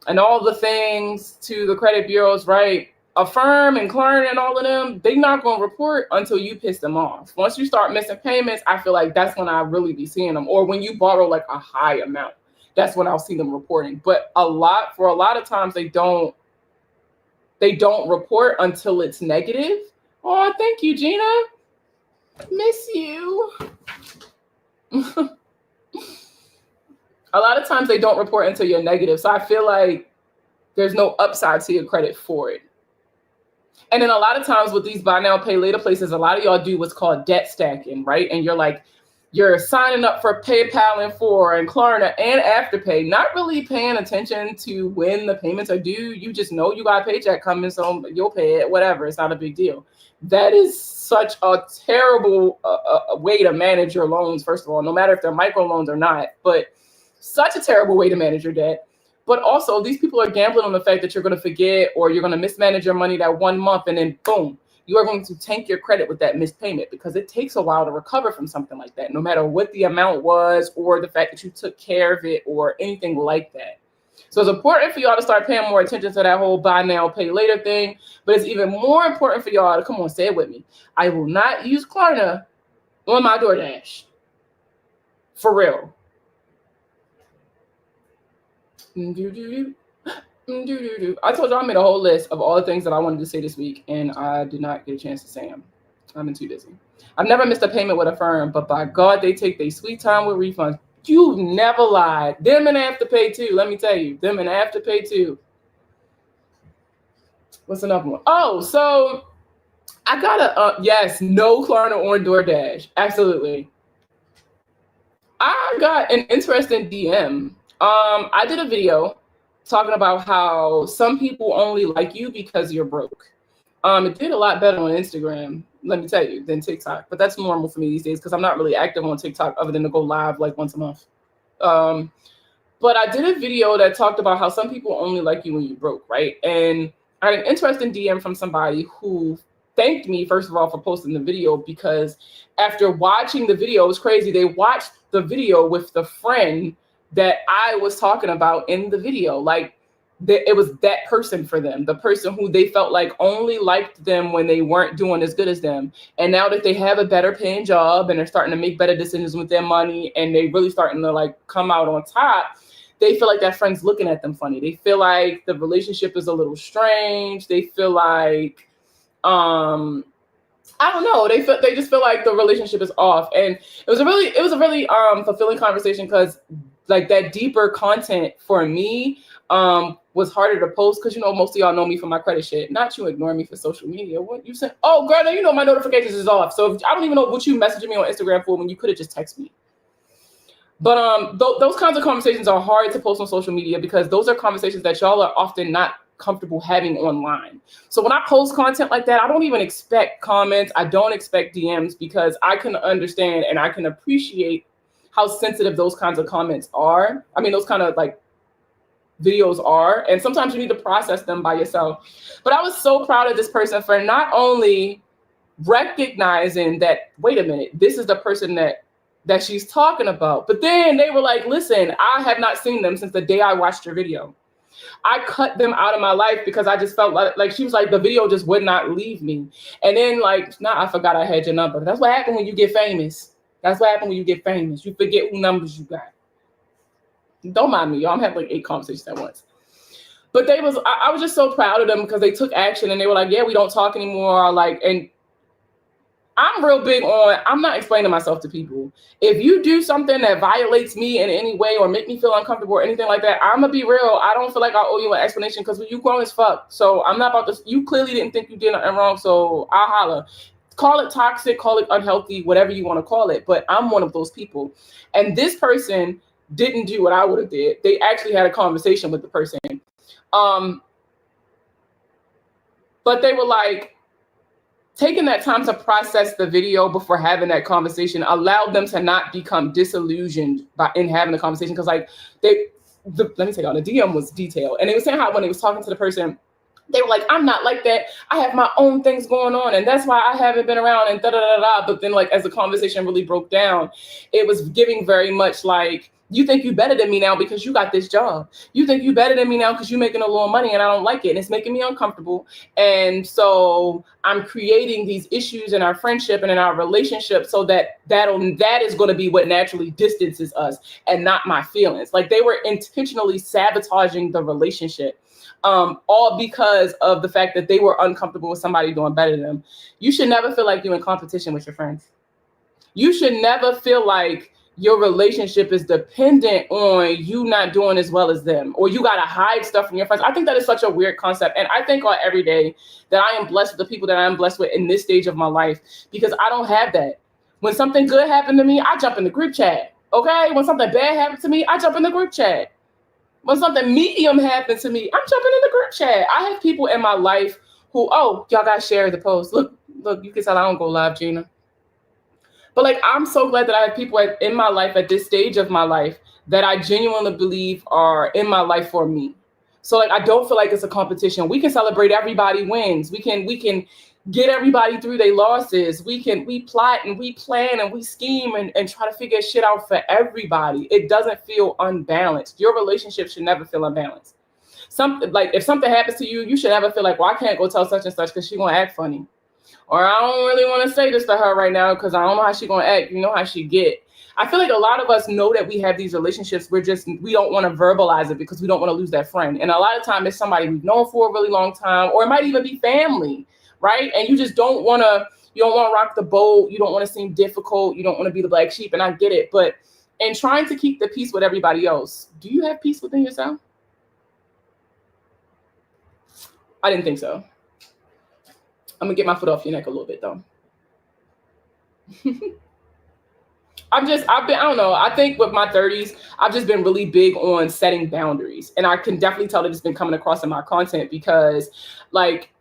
and all the things to the credit bureaus, right? Affirm and Klarna and all of them, they're not going to report until you piss them off. Once you start missing payments, I feel like that's when I really be seeing them. Or when you borrow like a high amount, that's when I'll see them reporting. But for a lot of times they don't report until it's negative. Oh, thank you, Gina. Miss you. A lot of times they don't report until you're negative. So I feel like there's no upside to your credit for it. And then a lot of times with these buy now, pay later places, a lot of y'all do what's called debt stacking, right? And you're signing up for PayPal and Klarna and Afterpay, not really paying attention to when the payments are due. You just know you got a paycheck coming, so you'll pay it, whatever. It's not a big deal. That is such a terrible way to manage your loans, first of all, no matter if they're micro loans or not, but such a terrible way to manage your debt. But also, these people are gambling on the fact that you're going to forget or you're going to mismanage your money that 1 month, and then boom, you are going to tank your credit with that missed payment, because it takes a while to recover from something like that, no matter what the amount was or the fact that you took care of it or anything like that. So it's important for y'all to start paying more attention to that whole buy now, pay later thing. But it's even more important for y'all to, come on, say it with me. I will not use Klarna on my DoorDash. For real. I told you I made a whole list of all the things that I wanted to say this week, and I did not get a chance to say them. I've been too busy. I've never missed a payment with a firm, but by God, they take their sweet time with refunds. You never lied. Them and Afterpay too. Let me tell you, them and Afterpay too. What's another one? Oh, so I got yes, no Klarna on DoorDash. Absolutely. I got an interesting DM. I did a video talking about how some people only like you because you're broke. It did a lot better on Instagram, let me tell you, than TikTok. But that's normal for me these days because I'm not really active on TikTok other than to go live like once a month. But I did a video that talked about how some people only like you when you're broke, right? And I had an interesting DM from somebody who thanked me, first of all, for posting the video, because after watching the video, it was crazy. They watched the video with the friend that I was talking about in the video. Like, it was that person for them, the person who they felt like only liked them when they weren't doing as good as them. And now that they have a better paying job and they're starting to make better decisions with their money and they really starting to like come out on top, they feel like that friend's looking at them funny. They feel like the relationship is a little strange. They feel like, I don't know. They just feel like the relationship is off. And it was a really fulfilling conversation, because like that deeper content for me was harder to post, because, you know, most of y'all know me for my credit shit. Not you ignore me for social media. What you said? Oh, girl, now you know my notifications is off. So I don't even know what you messaging me on Instagram for when you could have just texted me. But those kinds of conversations are hard to post on social media, because those are conversations that y'all are often not comfortable having online. So when I post content like that, I don't even expect comments. I don't expect DMs, because I can understand and I can appreciate how sensitive those kinds of comments are. I mean, those kind of like videos are, and sometimes you need to process them by yourself. But I was so proud of this person for not only recognizing that, wait a minute, this is the person that she's talking about, but then they were like, listen, I have not seen them since the day I watched your video. I cut them out of my life because I just felt like she was like, the video just would not leave me. And then like, I forgot I had your number. That's what happened when you get famous. That's what happened when you get famous. You forget who numbers you got. Don't mind me, y'all. I'm having like 8 conversations at once. But I was just so proud of them, because they took action and they were like, yeah, we don't talk anymore. Like, and I'm real big on, I'm not explaining myself to people. If you do something that violates me in any way or make me feel uncomfortable or anything like that, I'm gonna be real. I don't feel like I owe you an explanation, because you grown as fuck. So I'm not about to, you clearly didn't think you did nothing wrong, so I'll holler. Call it toxic, call it unhealthy, whatever you want to call it. But I'm one of those people. And this person didn't do what I would have did. They actually had a conversation with the person. But they were like, taking that time to process the video before having that conversation allowed them to not become disillusioned in having the conversation. Because like let me tell y'all, the DM was detailed. And they were saying how when they was talking to the person, they were like, I'm not like that. I have my own things going on, and that's why I haven't been around, and da-da-da-da. But then like as the conversation really broke down, it was giving very much like, you think you better than me now because you got this job. You think you better than me now because you're making a little money and I don't like it. And it's making me uncomfortable. And so I'm creating these issues in our friendship and in our relationship so that is going to be what naturally distances us and not my feelings. Like they were intentionally sabotaging the relationship. All because of the fact that they were uncomfortable with somebody doing better than them. You should never feel like you're in competition with your friends. You should never feel like your relationship is dependent on you not doing as well as them, or you got to hide stuff from your friends. I think that is such a weird concept. And I thank God every day that I am blessed with the people that I am blessed with in this stage of my life, because I don't have that. When something good happened to me, I jump in the group chat. Okay. When something bad happened to me, I jump in the group chat. When something medium happened to me, I'm jumping in the group chat. I have people in my life who, oh, y'all got to share the post. Look, you can tell I don't go live, Gina. But like, I'm so glad that I have people in my life at this stage of my life that I genuinely believe are in my life for me. So like, I don't feel like it's a competition. We can celebrate everybody wins. We can get everybody through their losses. We plot and we plan and we scheme and try to figure shit out for everybody. It doesn't feel unbalanced. Your relationship should never feel unbalanced. Like if something happens to you, you should never feel like, well, I can't go tell such and such because she's gonna act funny. Or I don't really want to say this to her right now because I don't know how she's going to act. You know how she get. I feel like a lot of us know that we have these relationships. We don't want to verbalize it because we don't want to lose that friend. And a lot of time it's somebody we've known for a really long time, or it might even be family, right? And you just don't want to rock the boat. You don't want to seem difficult. You don't want to be the black sheep. And I get it. But in trying to keep the peace with everybody else, do you have peace within yourself? I didn't think so. I'm gonna get my foot off your neck a little bit though. I don't know. I think with my 30s, I've just been really big on setting boundaries. And I can definitely tell that it's been coming across in my content because like,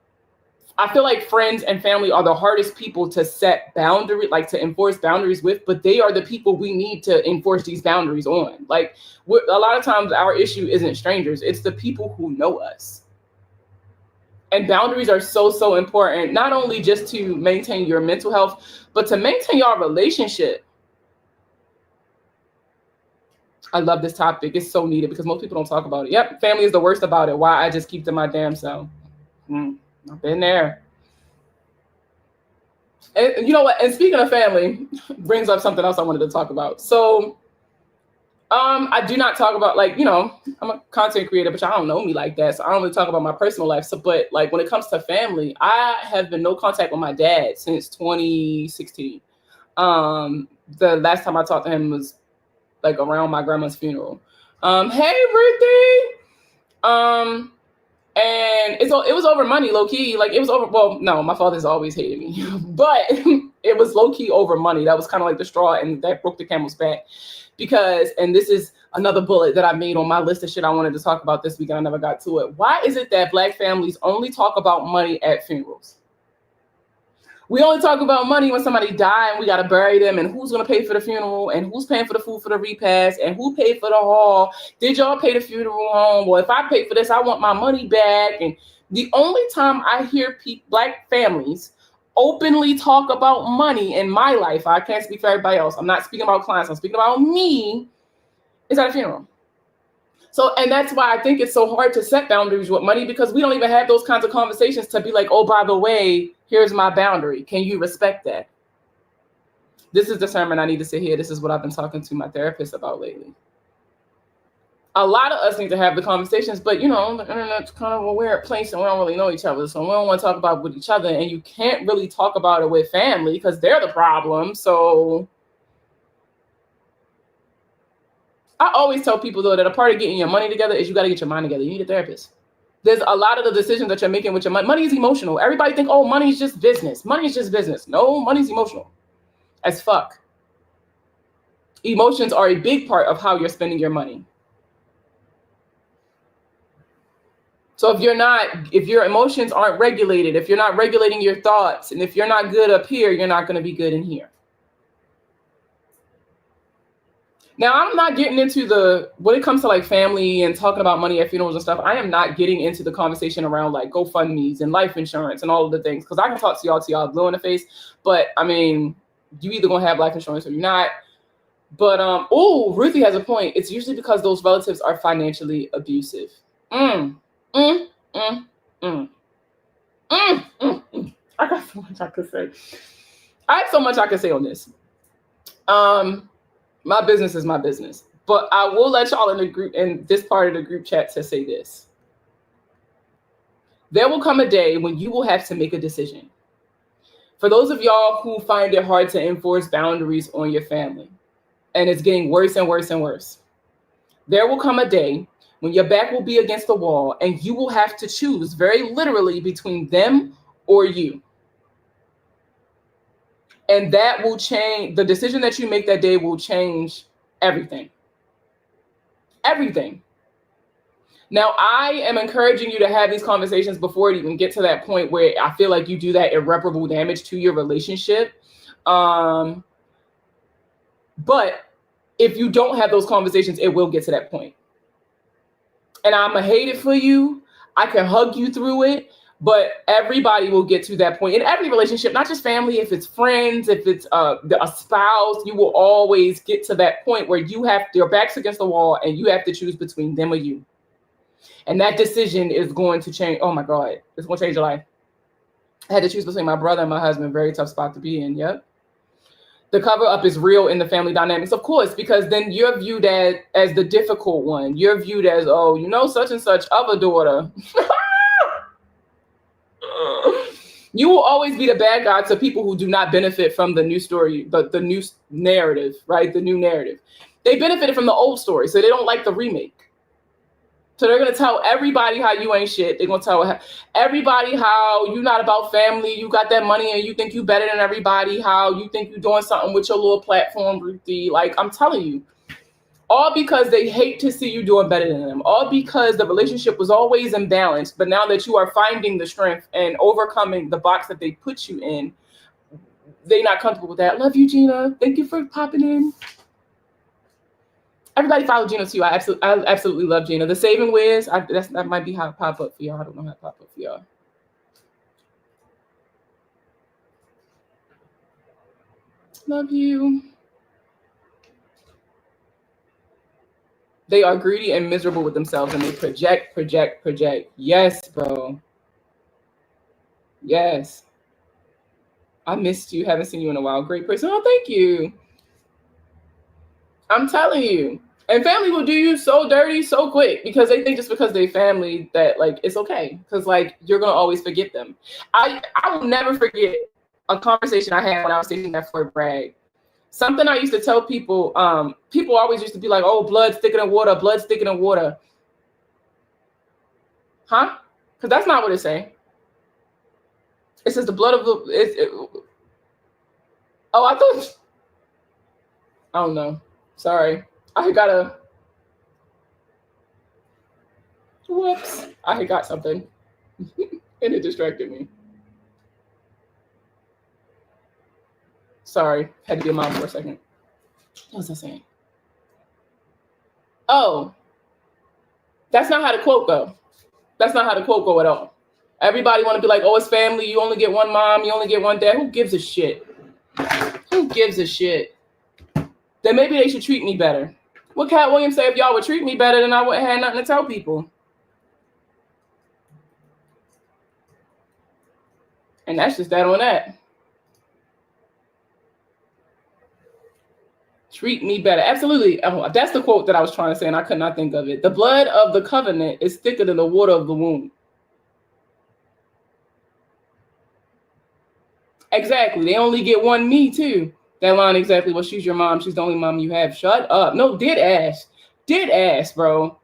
I feel like friends and family are the hardest people to set boundaries, like to enforce boundaries with, but they are the people we need to enforce these boundaries on. Like a lot of times our issue isn't strangers. It's the people who know us. And boundaries are so, so important, not only just to maintain your mental health, but to maintain your relationship. I love this topic. It's so needed because most people don't talk about it. Yep, family is the worst about it. Why I just keep to my damn self. I've been there. And you know what? And speaking of family, brings up something else I wanted to talk about. So, I do not talk about, like, I'm a content creator, but y'all don't know me like that. So I don't really talk about my personal life. So, but like when it comes to family, I have been no contact with my dad since 2016. The last time I talked to him was like around my grandma's funeral. Hey, Ruthie. And it was over money, low key. Like it was over. Well, no, my father's always hated me, but it was low key over money. That was kind of like the straw and that broke the camel's back. Because, and this is another bullet that I made on my list of shit I wanted to talk about this week and I never got to it. Why is it that Black families only talk about money at funerals? We only talk about money when somebody died and we got to bury them, and who's going to pay for the funeral, and who's paying for the food for the repast, and who paid for the hall. Did y'all pay the funeral home? Well, if I pay for this, I want my money back. And the only time I hear Black families openly talk about money in my life, I can't speak for everybody else, I'm not speaking about clients, I'm speaking about me, is at a funeral. So, and that's why I think it's so hard to set boundaries with money, because we don't even have those kinds of conversations to be like, oh, by the way, here's my boundary. Can you respect that? This is the sermon I need to sit here. This is what I've been talking to my therapist about lately. A lot of us need to have the conversations, but the internet's kind of a weird place and we don't really know each other. So we don't want to talk about it with each other, and you can't really talk about it with family because they're the problem. So I always tell people, though, that a part of getting your money together is you got to get your mind together. You need a therapist. There's a lot of the decisions that you're making with your money. Money is emotional. Everybody think, oh, money is just business. Money is just business. No, money's emotional as fuck. Emotions are a big part of how you're spending your money. So if your emotions aren't regulated, if you're not regulating your thoughts, and if you're not good up here, you're not going to be good in here. Now, I'm not getting into when it comes to like family and talking about money at funerals and stuff, I am not getting into the conversation around like GoFundMe's and life insurance and all of the things, because I can talk to y'all blue in the face. But I mean, you either gonna have life insurance or you're not. But Ruthie has a point. It's usually because those relatives are financially abusive. I got so much I could say. I have so much I could say on this. My business is my business, but I will let y'all in this part of the group chat to say this. There will come a day when you will have to make a decision. For those of y'all who find it hard to enforce boundaries on your family, and it's getting worse and worse and worse, there will come a day when your back will be against the wall and you will have to choose very literally between them or you. And that will change. The decision that you make that day will change everything. Everything. Now, I am encouraging you to have these conversations before it even gets to that point where I feel like you do that irreparable damage to your relationship. But if you don't have those conversations, it will get to that point. And I'm going to hate it for you. I can hug you through it. But everybody will get to that point in every relationship, not just family. If it's friends, if it's a spouse, you will always get to that point where your back's against the wall and you have to choose between them or you. And that decision is going to change. Oh my God, it's going to change your life. I had to choose between my brother and my husband. Very tough spot to be in. Yep. The cover up is real in the family dynamics, of course, because then you're viewed as the difficult one. You're viewed as, such and such other daughter. You will always be the bad guy to people who do not benefit from the new story, the new narrative, right? The new narrative. They benefited from the old story, so they don't like the remake. So they're going to tell everybody how you ain't shit. They're going to tell everybody how you're not about family. You got that money and you think you better than everybody. How you think you're doing something with your little platform, Ruthie. Like, I'm telling you. All because they hate to see you doing better than them. All because the relationship was always imbalanced. But now that you are finding the strength and overcoming the box that they put you in, they're not comfortable with that. Love you, Gina. Thank you for popping in. Everybody follow Gina too. I absolutely love Gina. The Saving Wiz, that might be how it pop up for y'all. I don't know how to pop up for y'all. Love you. They are greedy and miserable with themselves, and they project. Yes, bro. Yes. I missed you. Haven't seen you in a while. Great person. Oh, thank you. I'm telling you. And family will do you so dirty so quick because they think just because they family that like it's okay. Because like you're gonna always forget them. I will never forget a conversation I had when I was stationed at Fort Bragg. Something I used to tell people, people always used to be like, oh, blood's thicker than water, blood's thicker than water. Huh? Because that's not what it say. It says the blood of the oh, I thought I don't know. Sorry. I gotta whoops. I got something. And it distracted me. Sorry. Had to get mom for a second. What was I saying? Oh. That's not how the quote go. That's not how the quote go at all. Everybody want to be like, oh, it's family. You only get one mom. You only get one dad. Who gives a shit? Who gives a shit? Then maybe they should treat me better. What Cat Williams say? If y'all would treat me better, then I wouldn't have nothing to tell people. And that's just that on that. Treat me better. Absolutely. Oh, that's the quote that I was trying to say, and I could not think of it. The blood of the covenant is thicker than the water of the womb. Exactly. They only get one me, too. That line exactly. Well, she's your mom. She's the only mom you have. Shut up. No, did ass, bro.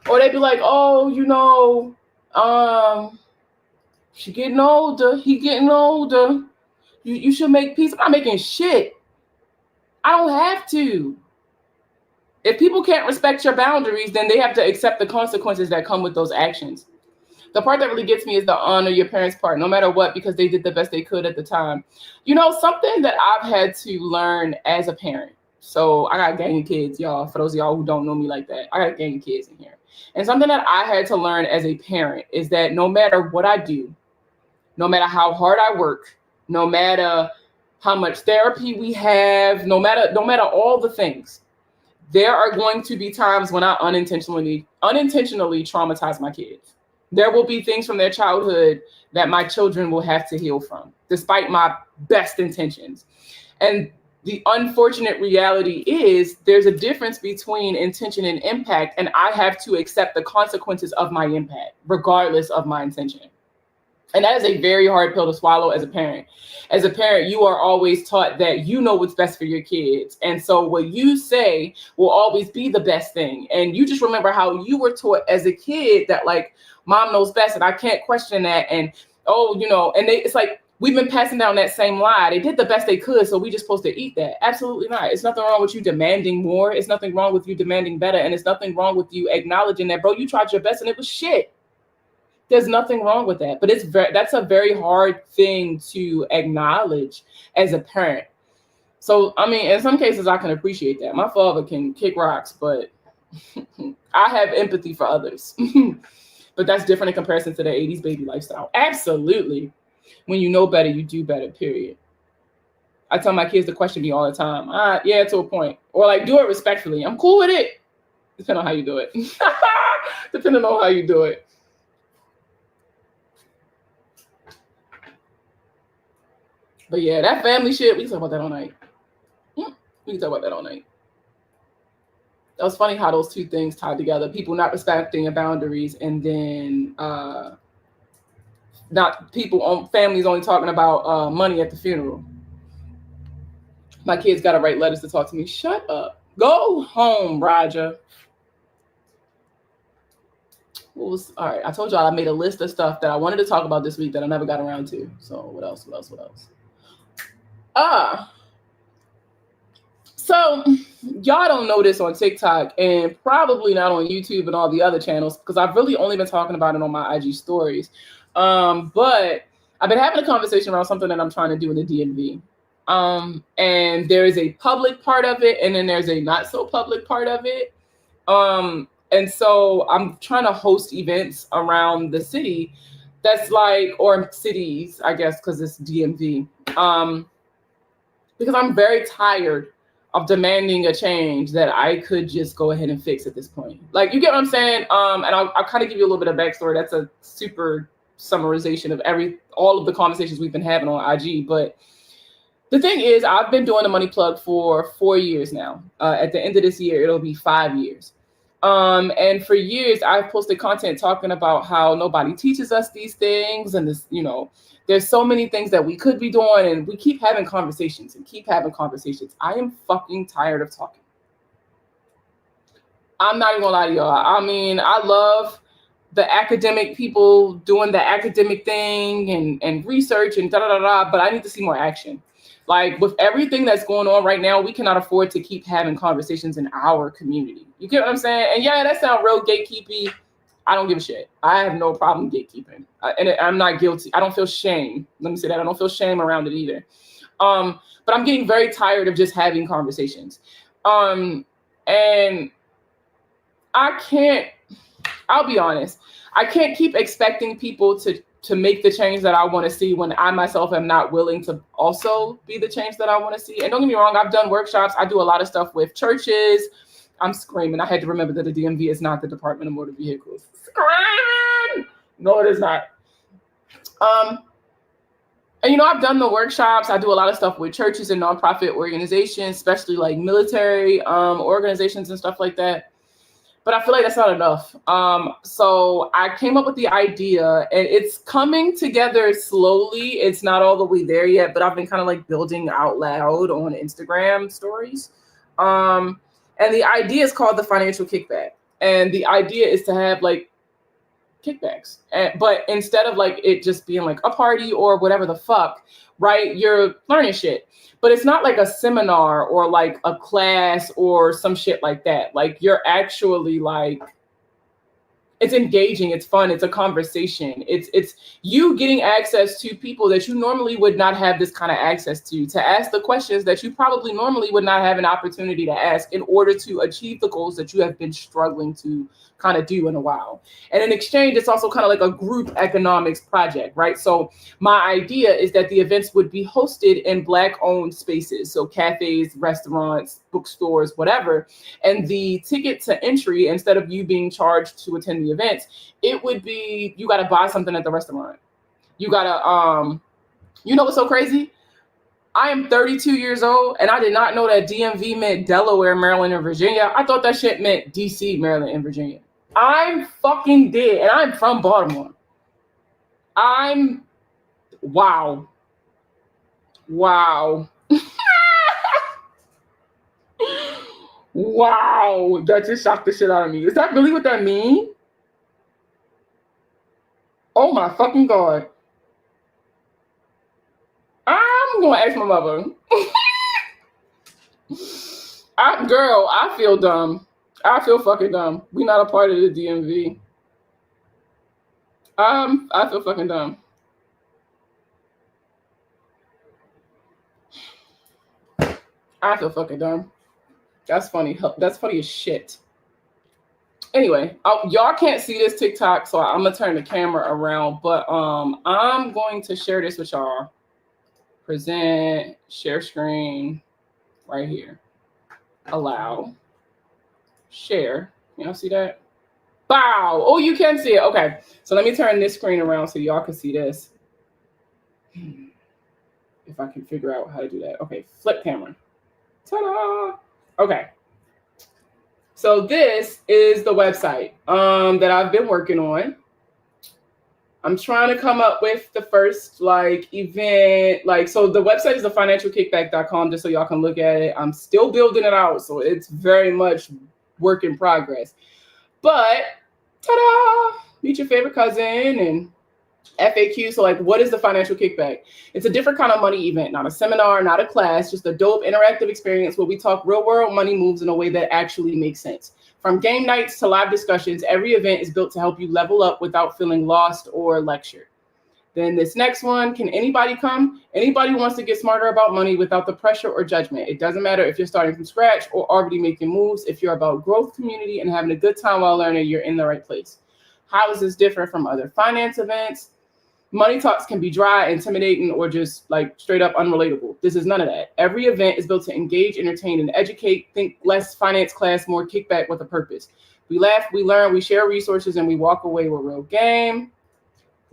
Or they'd be like, oh, you know, she getting older. He getting older. You should make peace. I'm not making shit. I don't have to. If people can't respect your boundaries, then they have to accept the consequences that come with those actions. The part that really gets me is the honor your parents' part, no matter what, because they did the best they could at the time. You know, something that I've had to learn as a parent. So I got a gang of kids, y'all. For those of y'all who don't know me like that, I got a gang of kids in here. And something that I had to learn as a parent is that no matter what I do, no matter how hard I work, no matter how much therapy we have, no matter all the things, there are going to be times when I unintentionally traumatize my kids. There will be things from their childhood that my children will have to heal from, despite my best intentions. And the unfortunate reality is there's a difference between intention and impact, and I have to accept the consequences of my impact, regardless of my intention. And that is a very hard pill to swallow as a parent. As a parent, you are always taught that you know what's best for your kids. And so what you say will always be the best thing. And you just remember how you were taught as a kid that like mom knows best and I can't question that. And, oh, you know, and it's like we've been passing down that same lie. They did the best they could, so we just supposed to eat that. Absolutely not. It's nothing wrong with you demanding more. It's nothing wrong with you demanding better. And it's nothing wrong with you acknowledging that, bro, you tried your best and it was shit. There's nothing wrong with that, but that's a very hard thing to acknowledge as a parent. So, I mean, in some cases, I can appreciate that. My father can kick rocks, but I have empathy for others. But that's different in comparison to the 80s baby lifestyle. Absolutely. When you know better, you do better, period. I tell my kids to question me all the time. Yeah, to a point. Or like, do it respectfully. I'm cool with it. Depending on how you do it. Depending on how you do it. But yeah, that family shit, we can talk about that all night. We can talk about that all night. That was funny how those two things tied together. People not respecting your boundaries, and then families only talking about money at the funeral. My kids got to write letters to talk to me. Shut up. Go home, Roger. All right, I told y'all I made a list of stuff that I wanted to talk about this week that I never got around to. So what else? So y'all don't know this on TikTok and probably not on YouTube and all the other channels because I've really only been talking about it on my IG stories. But I've been having a conversation around something that I'm trying to do in the DMV. And there is a public part of it and then there's a not so public part of it. And so I'm trying to host events around the city that's like, or cities, I guess, because it's DMV. because I'm very tired of demanding a change that I could just go ahead and fix at this point. Like, you get what I'm saying? And I'll kind of give you a little bit of backstory. That's a super summarization of all of the conversations we've been having on IG. But the thing is, I've been doing the money plug for 4 years now. At the end of this year, it'll be 5 years. And for years, I've posted content talking about how nobody teaches us these things, and this, there's so many things that we could be doing, and we keep having conversations. I am fucking tired of talking. I'm not even gonna lie to y'all. I mean, I love the academic people doing the academic thing and research and da-da-da-da, but I need to see more action. Like, with everything that's going on right now, we cannot afford to keep having conversations in our community. You get what I'm saying? And yeah, that sounds real gatekeepy. I don't give a shit. I have no problem gatekeeping. And I'm not guilty. I don't feel shame. Let me say that. I don't feel shame around it either. But I'm getting very tired of just having conversations. And I'll be honest. I can't keep expecting people to make the change that I want to see when I myself am not willing to also be the change that I want to see. And don't get me wrong, I've done workshops. I do a lot of stuff with churches. I'm screaming. I had to remember that the DMV is not the Department of Motor Vehicles. Screaming! No, it is not. And I've done the workshops. I do a lot of stuff with churches and nonprofit organizations, especially like military organizations and stuff like that. But I feel like that's not enough. So I came up with the idea, and it's coming together slowly. It's not all the way there yet, but I've been kind of like building out loud on Instagram stories. And the idea is called the financial kickback. And the idea is to have like kickbacks, but instead of like it just being like a party or whatever the fuck, right? You're learning shit, but it's not like a seminar or like a class or some shit like that. Like, you're actually like, it's engaging, it's fun, it's a conversation. It's you getting access to people that you normally would not have this kind of access to ask the questions that you probably normally would not have an opportunity to ask in order to achieve the goals that you have been struggling to kind of do in a while. And in exchange, it's also kind of like a group economics project, right? So my idea is that the events would be hosted in Black-owned spaces, so cafes, restaurants, bookstores, whatever. And the ticket to entry, instead of you being charged to attend the events, it would be, you got to buy something at the restaurant. You got to, what's so crazy? I am 32 years old, and I did not know that DMV meant Delaware, Maryland, and Virginia. I thought that shit meant DC, Maryland, and Virginia. I'm fucking dead, and I'm from Baltimore. Wow. Wow. Wow. That just shocked the shit out of me. Is that really what that means? Oh my fucking God. I'm going to ask my mother. I feel dumb. I feel fucking dumb. We not a part of the DMV. I feel fucking dumb. I feel fucking dumb. That's funny. That's funny as shit. Anyway, y'all can't see this TikTok, so I'm gonna turn the camera around. But I'm going to share this with y'all. Present, share screen, right here. Allow, share. Y'all see that? Wow. Oh, you can see it. Okay. So let me turn this screen around so y'all can see this. If I can figure out how to do that. Okay, flip camera. Ta-da! Okay. So this is the website that I've been working on. I'm trying to come up with the first event. So the website is thefinancialkickback.com, just so y'all can look at it. I'm still building it out, so it's very much work in progress. But ta-da! Meet your favorite cousin and FAQ. So what is the financial kickback? It's a different kind of money event, not a seminar, not a class, just a dope interactive experience where we talk real world money moves in a way that actually makes sense. From game nights to live discussions, every event is built to help you level up without feeling lost or lectured. Then this next one, can anybody come? Anybody who wants to get smarter about money without the pressure or judgment. It doesn't matter if you're starting from scratch or already making moves. If you're about growth, community, and having a good time while learning, you're in the right place. How is this different from other finance events? Money talks can be dry, intimidating, or just like straight up unrelatable. This is none of that. Every event is built to engage, entertain, and educate. Think less finance class, more kickback with a purpose. We laugh, we learn, we share resources, and we walk away with real game.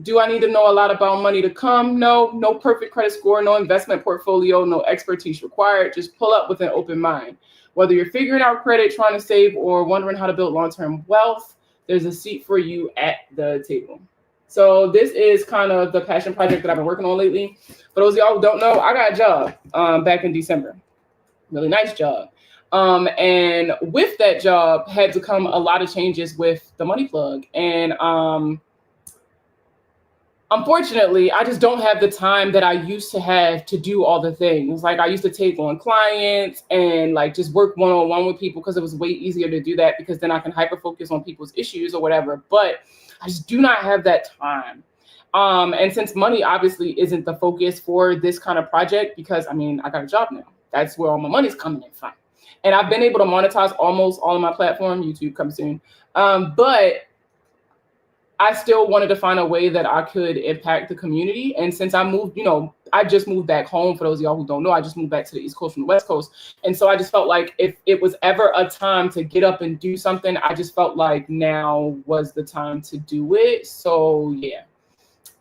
Do I need to know a lot about money to come? No, no perfect credit score, no investment portfolio, no expertise required. Just pull up with an open mind. Whether you're figuring out credit, trying to save, or wondering how to build long-term wealth, there's a seat for you at the table. So this is kind of the passion project that I've been working on lately. For those of y'all who don't know, I got a job back in December. Really nice job. And with that job had to come a lot of changes with the money plug. And unfortunately, I just don't have the time that I used to have to do all the things. Like I used to take on clients and like just work one-on-one with people because it was way easier to do that because then I can hyper focus on people's issues or whatever. But I just do not have that time. And since money obviously isn't the focus for this kind of project, because I mean, I got a job now. That's where all my money's coming in from. And I've been able to monetize almost all of my platform. YouTube comes soon. But I still wanted to find a way that I could impact the community. And since I moved, I just moved back home. For those of y'all who don't know, I just moved back to the East Coast from the West Coast. And so I just felt like if it was ever a time to get up and do something, I just felt like now was the time to do it. So yeah.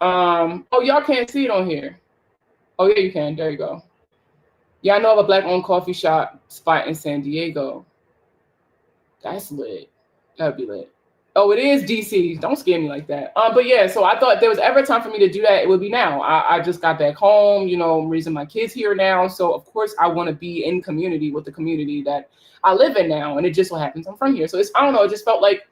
Oh, y'all can't see it on here. Oh yeah, you can. There you go. Yeah, I know of a Black-owned coffee shop spot in San Diego. That's lit. That'd be lit. Oh, it is DC. Don't scare me like that. But yeah, so I thought there was ever a time for me to do that, it would be now. I just got back home, I'm raising my kids here now. So of course I want to be in community with the community that I live in now. And it just so happens I'm from here. So I don't know, it just felt like,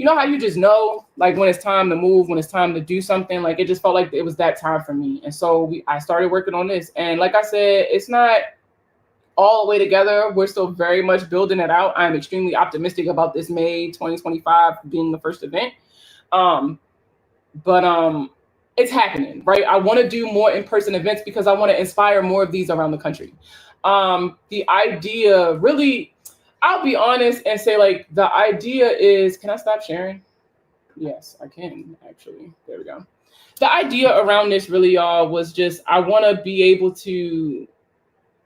how you just know, like when it's time to move, when it's time to do something, like it just felt like it was that time for me. And so I started working on this. And like I said, it's not all the way together. We're still very much building it out. I'm extremely optimistic about this May 2025 being the first event. But it's happening, right? I want to do more in-person events because I want to inspire more of these around the country. The idea really, I'll be honest and say like the idea is, can I stop sharing? Yes, I can actually. There we go. The idea around this really, y'all, was just I want to be able to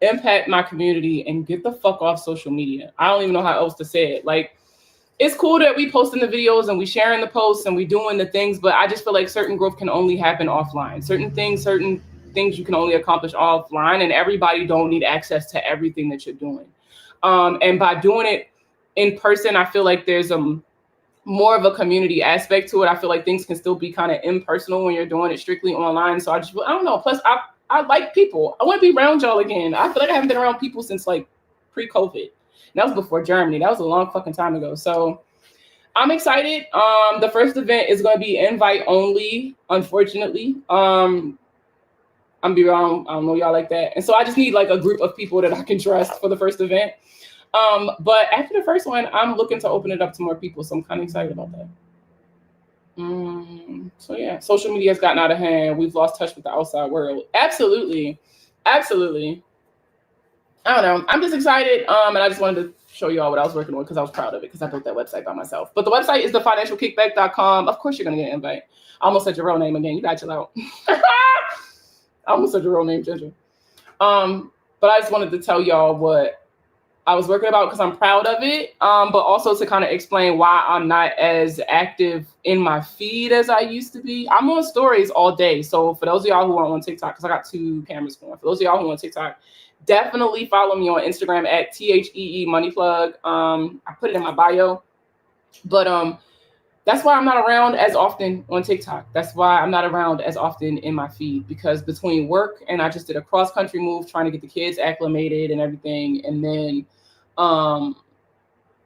impact my community and get the fuck off social media. I don't even know how else to say it. Like, it's cool that we posting the videos and we sharing the posts and we doing the things, but I just feel like certain growth can only happen offline. Certain things you can only accomplish offline, and everybody don't need access to everything that you're doing. And by doing it in person, I feel like there's more of a community aspect to it. I feel like things can still be kind of impersonal when you're doing it strictly online. So I don't know. Plus, I like people. I want to be around y'all again. I feel like I haven't been around people since like pre-COVID. And that was before Germany. That was a long fucking time ago. So I'm excited. The first event is going to be invite only, unfortunately. I'm be wrong. I don't know y'all like that. And so I just need like a group of people that I can trust for the first event. But after the first one, I'm looking to open it up to more people. So I'm kind of excited about that. So yeah, social media has gotten out of hand. We've lost touch with the outside world. Absolutely. I don't know. I'm just excited. And I just wanted to show you all what I was working on because I was proud of it because I built that website by myself. But the website is thefinancialkickback.com. Of course, you're going to get an invite. I almost said your real name again. You got to chill out. I almost said your real name, Ginger. But I just wanted to tell y'all what I was working about because I'm proud of it, but also to kind of explain why I'm not as active in my feed as I used to be. I'm on stories all day. So for those of y'all who are on TikTok, because I got 2 cameras going, for those of y'all who are on TikTok, definitely follow me on Instagram at THEE Moneyplug. I put it in my bio, but that's why I'm not around as often on TikTok. That's why I'm not around as often in my feed, because between work and I just did a cross-country move trying to get the kids acclimated and everything, and then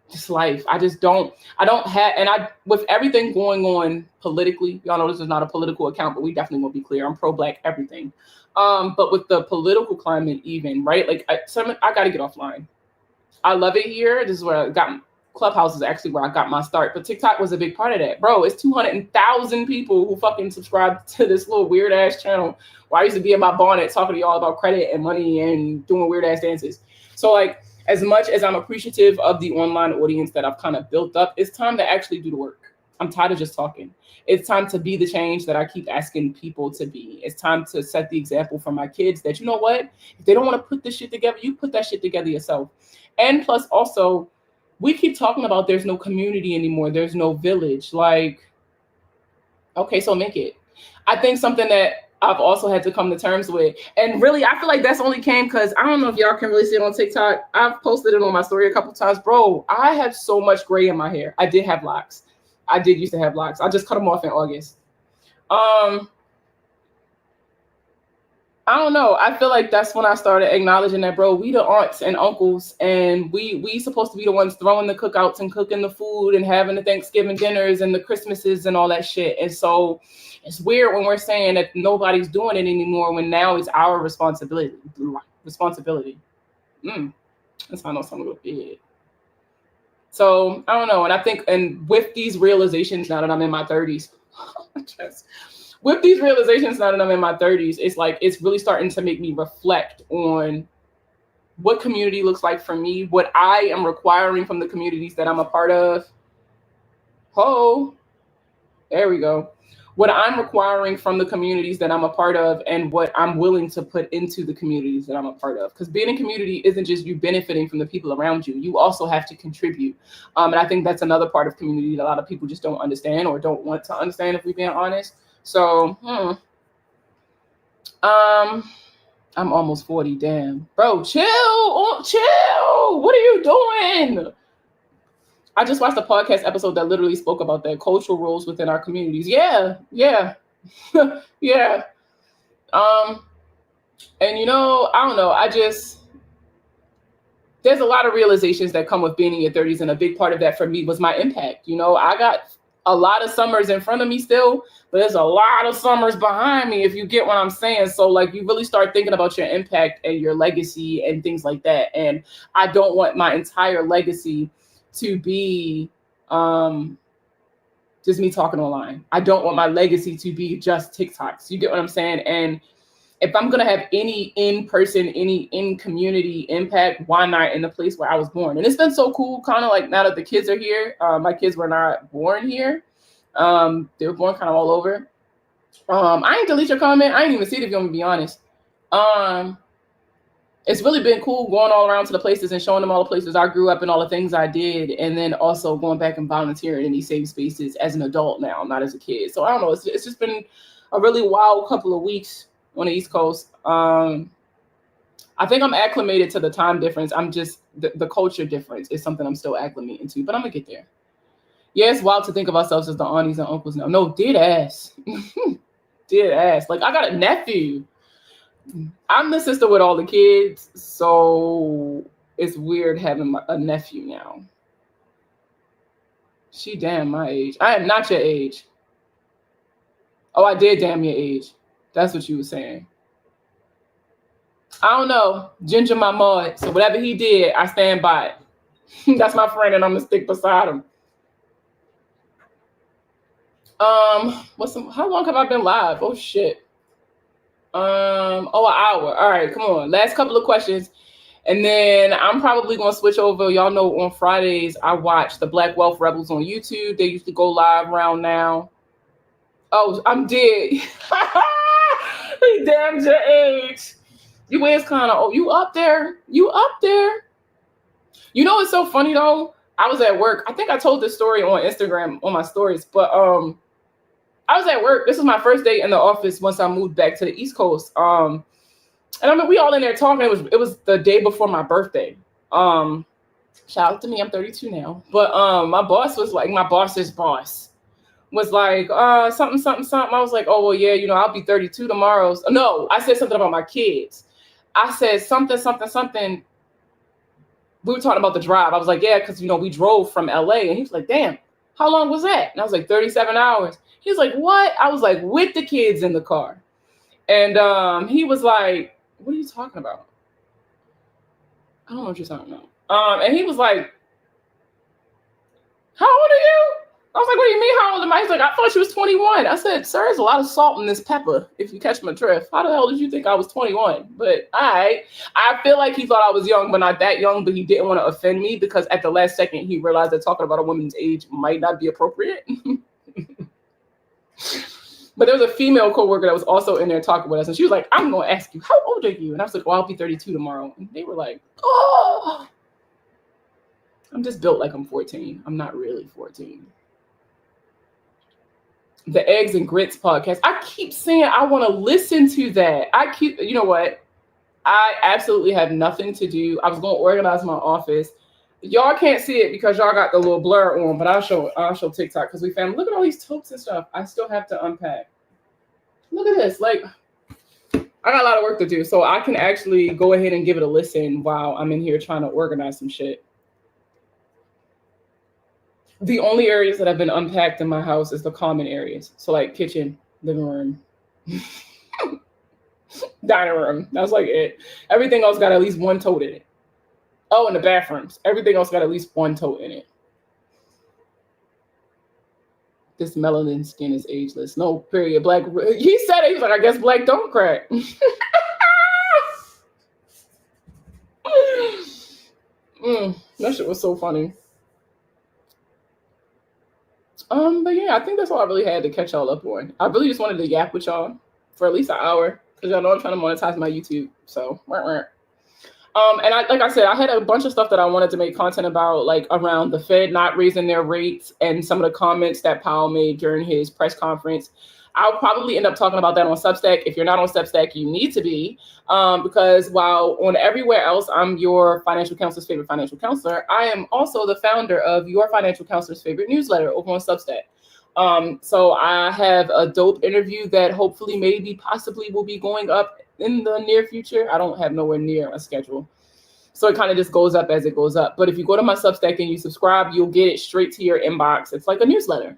just life. I don't have, and with everything going on politically, y'all know this is not a political account, but we definitely will be clear. I'm pro-Black everything. But with the political climate even, right? Like I got to get offline. I love it here. This is where I got Clubhouse is actually where I got my start, but TikTok was a big part of that. Bro, it's 200,000 people who fucking subscribe to this little weird ass channel where I used to be in my bonnet talking to y'all about credit and money and doing weird ass dances. So like, as much as I'm appreciative of the online audience that I've kind of built up, it's time to actually do the work. I'm tired of just talking. It's time to be the change that I keep asking people to be. It's time to set the example for my kids that, you know what, if they don't want to put this shit together, you put that shit together yourself. And plus also, we keep talking about there's no community anymore. There's no village. Like, okay, so make it. I think something that I've also had to come to terms with, and really, I feel like that's only came because I don't know if y'all can really see it on TikTok. I've posted it on my story a couple times. Bro, I have so much gray in my hair. I did have locks. I did used to have locks. I just cut them off in August. I don't know. I feel like that's when I started acknowledging that, bro, we the aunts and uncles, and we supposed to be the ones throwing the cookouts and cooking the food and having the Thanksgiving dinners and the Christmases and all that shit. And so it's weird when we're saying that nobody's doing it anymore when now it's our responsibility. That's how I know something with big. So I don't know. And I think, and with these realizations now that I'm in my 30s, with these realizations now that I'm in my 30s, it's like, it's really starting to make me reflect on what community looks like for me, what I am requiring from the communities that I'm a part of. There we go. What I'm requiring from the communities that I'm a part of and what I'm willing to put into the communities that I'm a part of. Because being in community isn't just you benefiting from the people around you. You also have to contribute. And I think that's another part of community that a lot of people just don't understand or don't want to understand, if we're being honest. So, I'm almost 40. Damn, bro, chill. What are you doing? I just watched a podcast episode that literally spoke about that, cultural roles within our communities. Yeah. Yeah. And I don't know. There's a lot of realizations that come with being in your 30s, and a big part of that for me was my impact. I got a lot of summers in front of me still, but there's a lot of summers behind me, if you get what I'm saying. So like, you really start thinking about your impact and your legacy and things like that. And I don't want my entire legacy to be just me talking online. I don't want my legacy to be just TikToks. You get what I'm saying? And if I'm going to have any in-person, any in-community impact, why not in the place where I was born? And it's been so cool, kind of like now that the kids are here. My kids were not born here. They were born kind of all over. I ain't delete your comment. I ain't even see it, if you want me to be honest. It's really been cool going all around to the places and showing them all the places I grew up and all the things I did. And then also going back and volunteering in these same spaces as an adult now, not as a kid. So I don't know. It's just been a really wild couple of weeks on the East Coast. I think I'm acclimated to the time difference. I'm just, the culture difference is something I'm still acclimating to, but I'm gonna get there. Yeah, it's wild to think of ourselves as the aunties and uncles now. No, dead ass. Dead ass. Like, I got a nephew. I'm the sister with all the kids, so it's weird having a nephew now. She damn my age. I am not your age. Oh, I did damn your age. That's what you were saying. I don't know. Ginger my mud. So whatever he did, I stand by it. That's my friend, and I'm gonna stick beside him. How long have I been live? Oh shit. An hour. All right, come on. Last couple of questions. And then I'm probably gonna switch over. Y'all know on Fridays I watch the Black Wealth Rebels on YouTube. They used to go live around now. Oh, I'm dead. He damned your age. You is kind of, you up there. You know what's so funny though? I was at work. I think I told this story on Instagram on my stories, but I was at work. This was my first day in the office once I moved back to the East Coast. And I mean, we all in there talking. It was the day before my birthday. Shout out to me. I'm 32 now. But my boss was like, my boss's boss was like, something. I was like, oh, well, yeah, I'll be 32 tomorrow. No, I said something about my kids. I said something. We were talking about the drive. I was like, yeah, because, we drove from LA. And he was like, damn, how long was that? And I was like, 37 hours. He was like, what? I was like, with the kids in the car. And he was like, what are you talking about? I don't know what you're talking about. And he was like, how old are you? I was like, what do you mean, how old am I? He's like, I thought you was 21. I said, sir, there's a lot of salt in this pepper, if you catch my drift. How the hell did you think I was 21? But all right. I feel like he thought I was young, but not that young, but he didn't want to offend me because at the last second, he realized that talking about a woman's age might not be appropriate. But there was a female coworker that was also in there talking with us, and she was like, I'm going to ask you, how old are you? And I was like, well, I'll be 32 tomorrow. And they were like, oh, I'm just built like I'm 14. I'm not really 14. The Eggs and Grits podcast. I keep saying I want to listen to that. You know what? I absolutely have nothing to do. I was going to organize my office. Y'all can't see it because y'all got the little blur on, but I'll show TikTok because we found, look at all these totes and stuff. I still have to unpack. Look at this. Like, I got a lot of work to do, so I can actually go ahead and give it a listen while I'm in here trying to organize some shit. The only areas that have been unpacked in my house is the common areas. So like kitchen, living room, dining room. That's like it. Everything else got at least one tote in it. Oh, and the bathrooms. Everything else got at least one tote in it. This melanin skin is ageless. No, period. Black. He said it. He was like, I guess black don't crack. That shit was so funny. But yeah, I think that's all I really had to catch y'all up on. I really just wanted to yap with y'all for at least an hour because y'all know I'm trying to monetize my YouTube. So, and like I said, I had a bunch of stuff that I wanted to make content about, like around the Fed not raising their rates and some of the comments that Powell made during his press conference. I'll probably end up talking about that on Substack. If you're not on Substack, you need to be, because while on everywhere else, I'm your financial counselor's favorite financial counselor, I am also the founder of your financial counselor's favorite newsletter over on Substack. So I have a dope interview that hopefully maybe possibly will be going up in the near future. I don't have nowhere near a schedule. So it kind of just goes up as it goes up. But if you go to my Substack and you subscribe, you'll get it straight to your inbox. It's like a newsletter.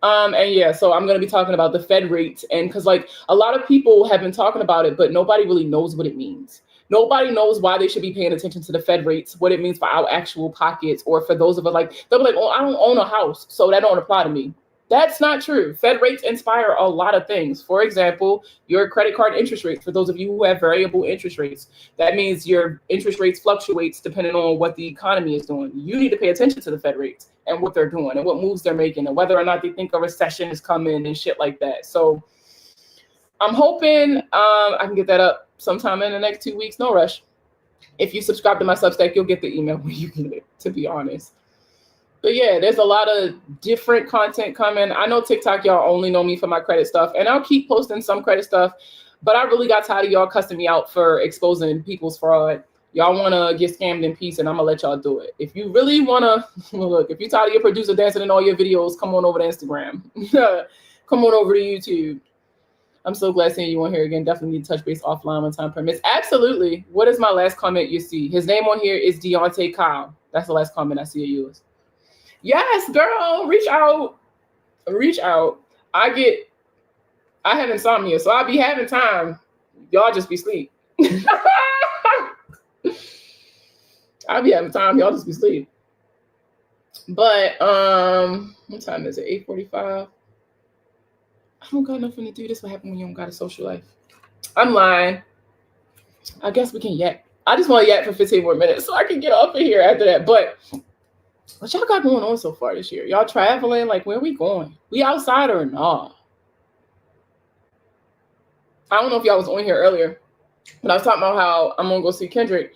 And yeah, so I'm going to be talking about the Fed rates, and because like a lot of people have been talking about it, but nobody really knows what it means. Nobody knows why they should be paying attention to the Fed rates, what it means for our actual pockets, or for those of us like, they'll be like, oh, I don't own a house, so that don't apply to me. That's not true. Fed rates inspire a lot of things. For example, your credit card interest rates, for those of you who have variable interest rates, that means your interest rates fluctuates depending on what the economy is doing. You need to pay attention to the Fed rates and what they're doing and what moves they're making and whether or not they think a recession is coming and shit like that. So I'm hoping I can get that up sometime in the next 2 weeks. No rush. If you subscribe to my Substack, you'll get the email when you get it, to be honest. But yeah, there's a lot of different content coming. I know TikTok, y'all only know me for my credit stuff, and I'll keep posting some credit stuff, but I really got tired of y'all cussing me out for exposing people's fraud. Y'all want to get scammed in peace, and I'm going to let y'all do it. If you really want to, look, if you're tired of your producer dancing in all your videos, come on over to Instagram. Come on over to YouTube. I'm so glad seeing you on here again. Definitely need to touch base offline when time permits. Absolutely. What is my last comment you see? His name on here is Deontay Kyle. That's the last comment I see of yours. Yes, girl, reach out. Reach out. I have insomnia, so I'll be having time. Y'all just be asleep. I'll be having time. Y'all just be asleep. But what time is it? 8:45. I don't got nothing to do. This is what happens when you don't got a social life. I'm lying. I guess we can yak. I just want to yak for 15 more minutes so I can get off of here after that. But what y'all got going on so far this year? Y'all traveling? Like, where we going? We outside or not? I don't know if y'all was on here earlier, but I was talking about how I'm going to go see Kendrick.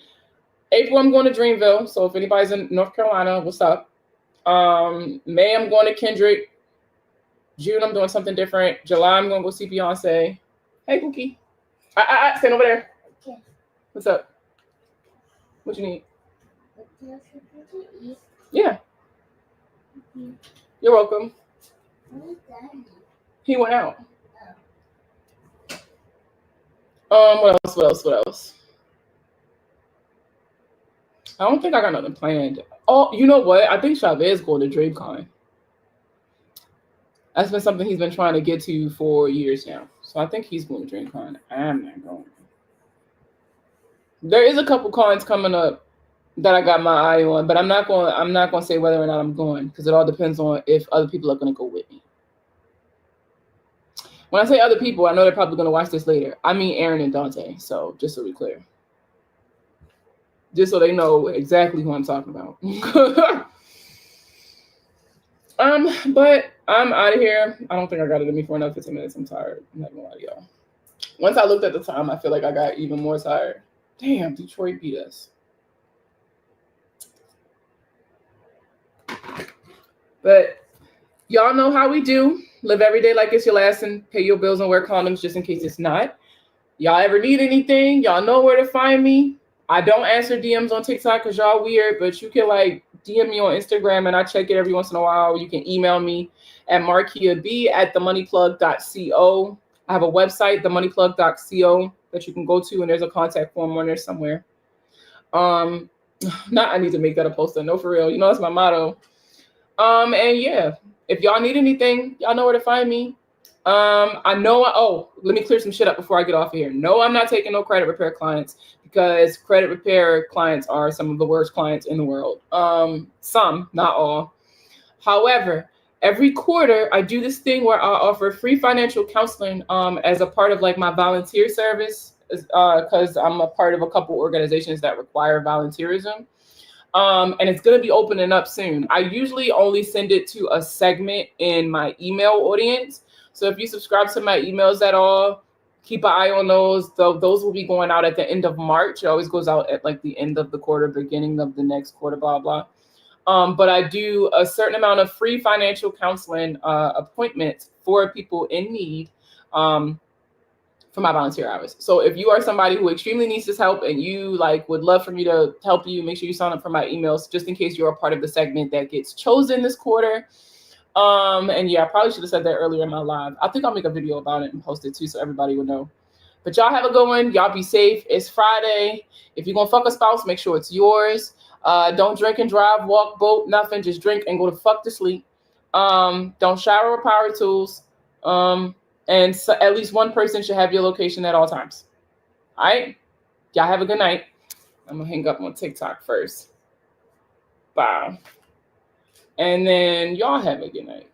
April, I'm going to Dreamville. So if anybody's in North Carolina, what's up? May, I'm going to Kendrick. June, I'm doing something different. July, I'm going to go see Beyonce. Hey, Pookie. Stand over there. Okay. What's up? What you need? Yeah. Mm-hmm. You're welcome. He went out. What else? I don't think I got nothing planned. Oh, you know what? I think Chavez going to DreamCon. That's been something he's been trying to get to for years now. So I think he's going to DreamCon. I'm not going. There is a couple cons coming up that I got my eye on, but I'm not going to say whether or not I'm going because it all depends on if other people are going to go with me. When I say other people, I know they're probably going to watch this later. I mean Aaron and Dante. So just so we're clear. Just so they know exactly who I'm talking about. But I'm out of here. I don't think I got it in me for another 15 minutes. I'm tired. I'm not gonna lie to y'all. Once I looked at the time, I feel like I got even more tired. Damn, Detroit beat us. But y'all know how we do. Live every day like it's your last and pay your bills and wear condoms just in case it's not. Y'all ever need anything? Y'all know where to find me. I don't answer DMs on TikTok because y'all weird, but you can like DM me on Instagram and I check it every once in a while. You can email me at markiab@themoneyplug.co. I have a website, themoneyplug.co, that you can go to, and there's a contact form on there somewhere. Not I need to make that a poster. No, for real. You know, that's my motto. And yeah, if y'all need anything, y'all know where to find me. I know, let me clear some shit up before I get off of here. No, I'm not taking no credit repair clients because credit repair clients are some of the worst clients in the world. Some, not all. However, every quarter I do this thing where I offer free financial counseling as a part of like my volunteer service because I'm a part of a couple organizations that require volunteerism. And it's going to be opening up soon. I usually only send it to a segment in my email audience. So if you subscribe to my emails at all, keep an eye on those. Those will be going out at the end of March. It always goes out at like the end of the quarter, beginning of the next quarter, blah, blah. But I do a certain amount of free financial counseling appointments for people in need for my volunteer hours. So if you are somebody who extremely needs this help and you like would love for me to help you, make sure you sign up for my emails just in case you're a part of the segment that gets chosen this quarter. And yeah, I probably should have said that earlier in my live. I think I'll make a video about it and post it too so everybody will know. But y'all have a good one. Y'all be safe. It's Friday. If you're gonna fuck a spouse, make sure it's yours. Don't drink and drive, walk, boat, nothing. Just drink and go to fuck to sleep. Don't shower with power tools. And so at least one person should have your location at all times. All right? Y'all have a good night. I'm going to hang up on TikTok first. Bye. And then y'all have a good night.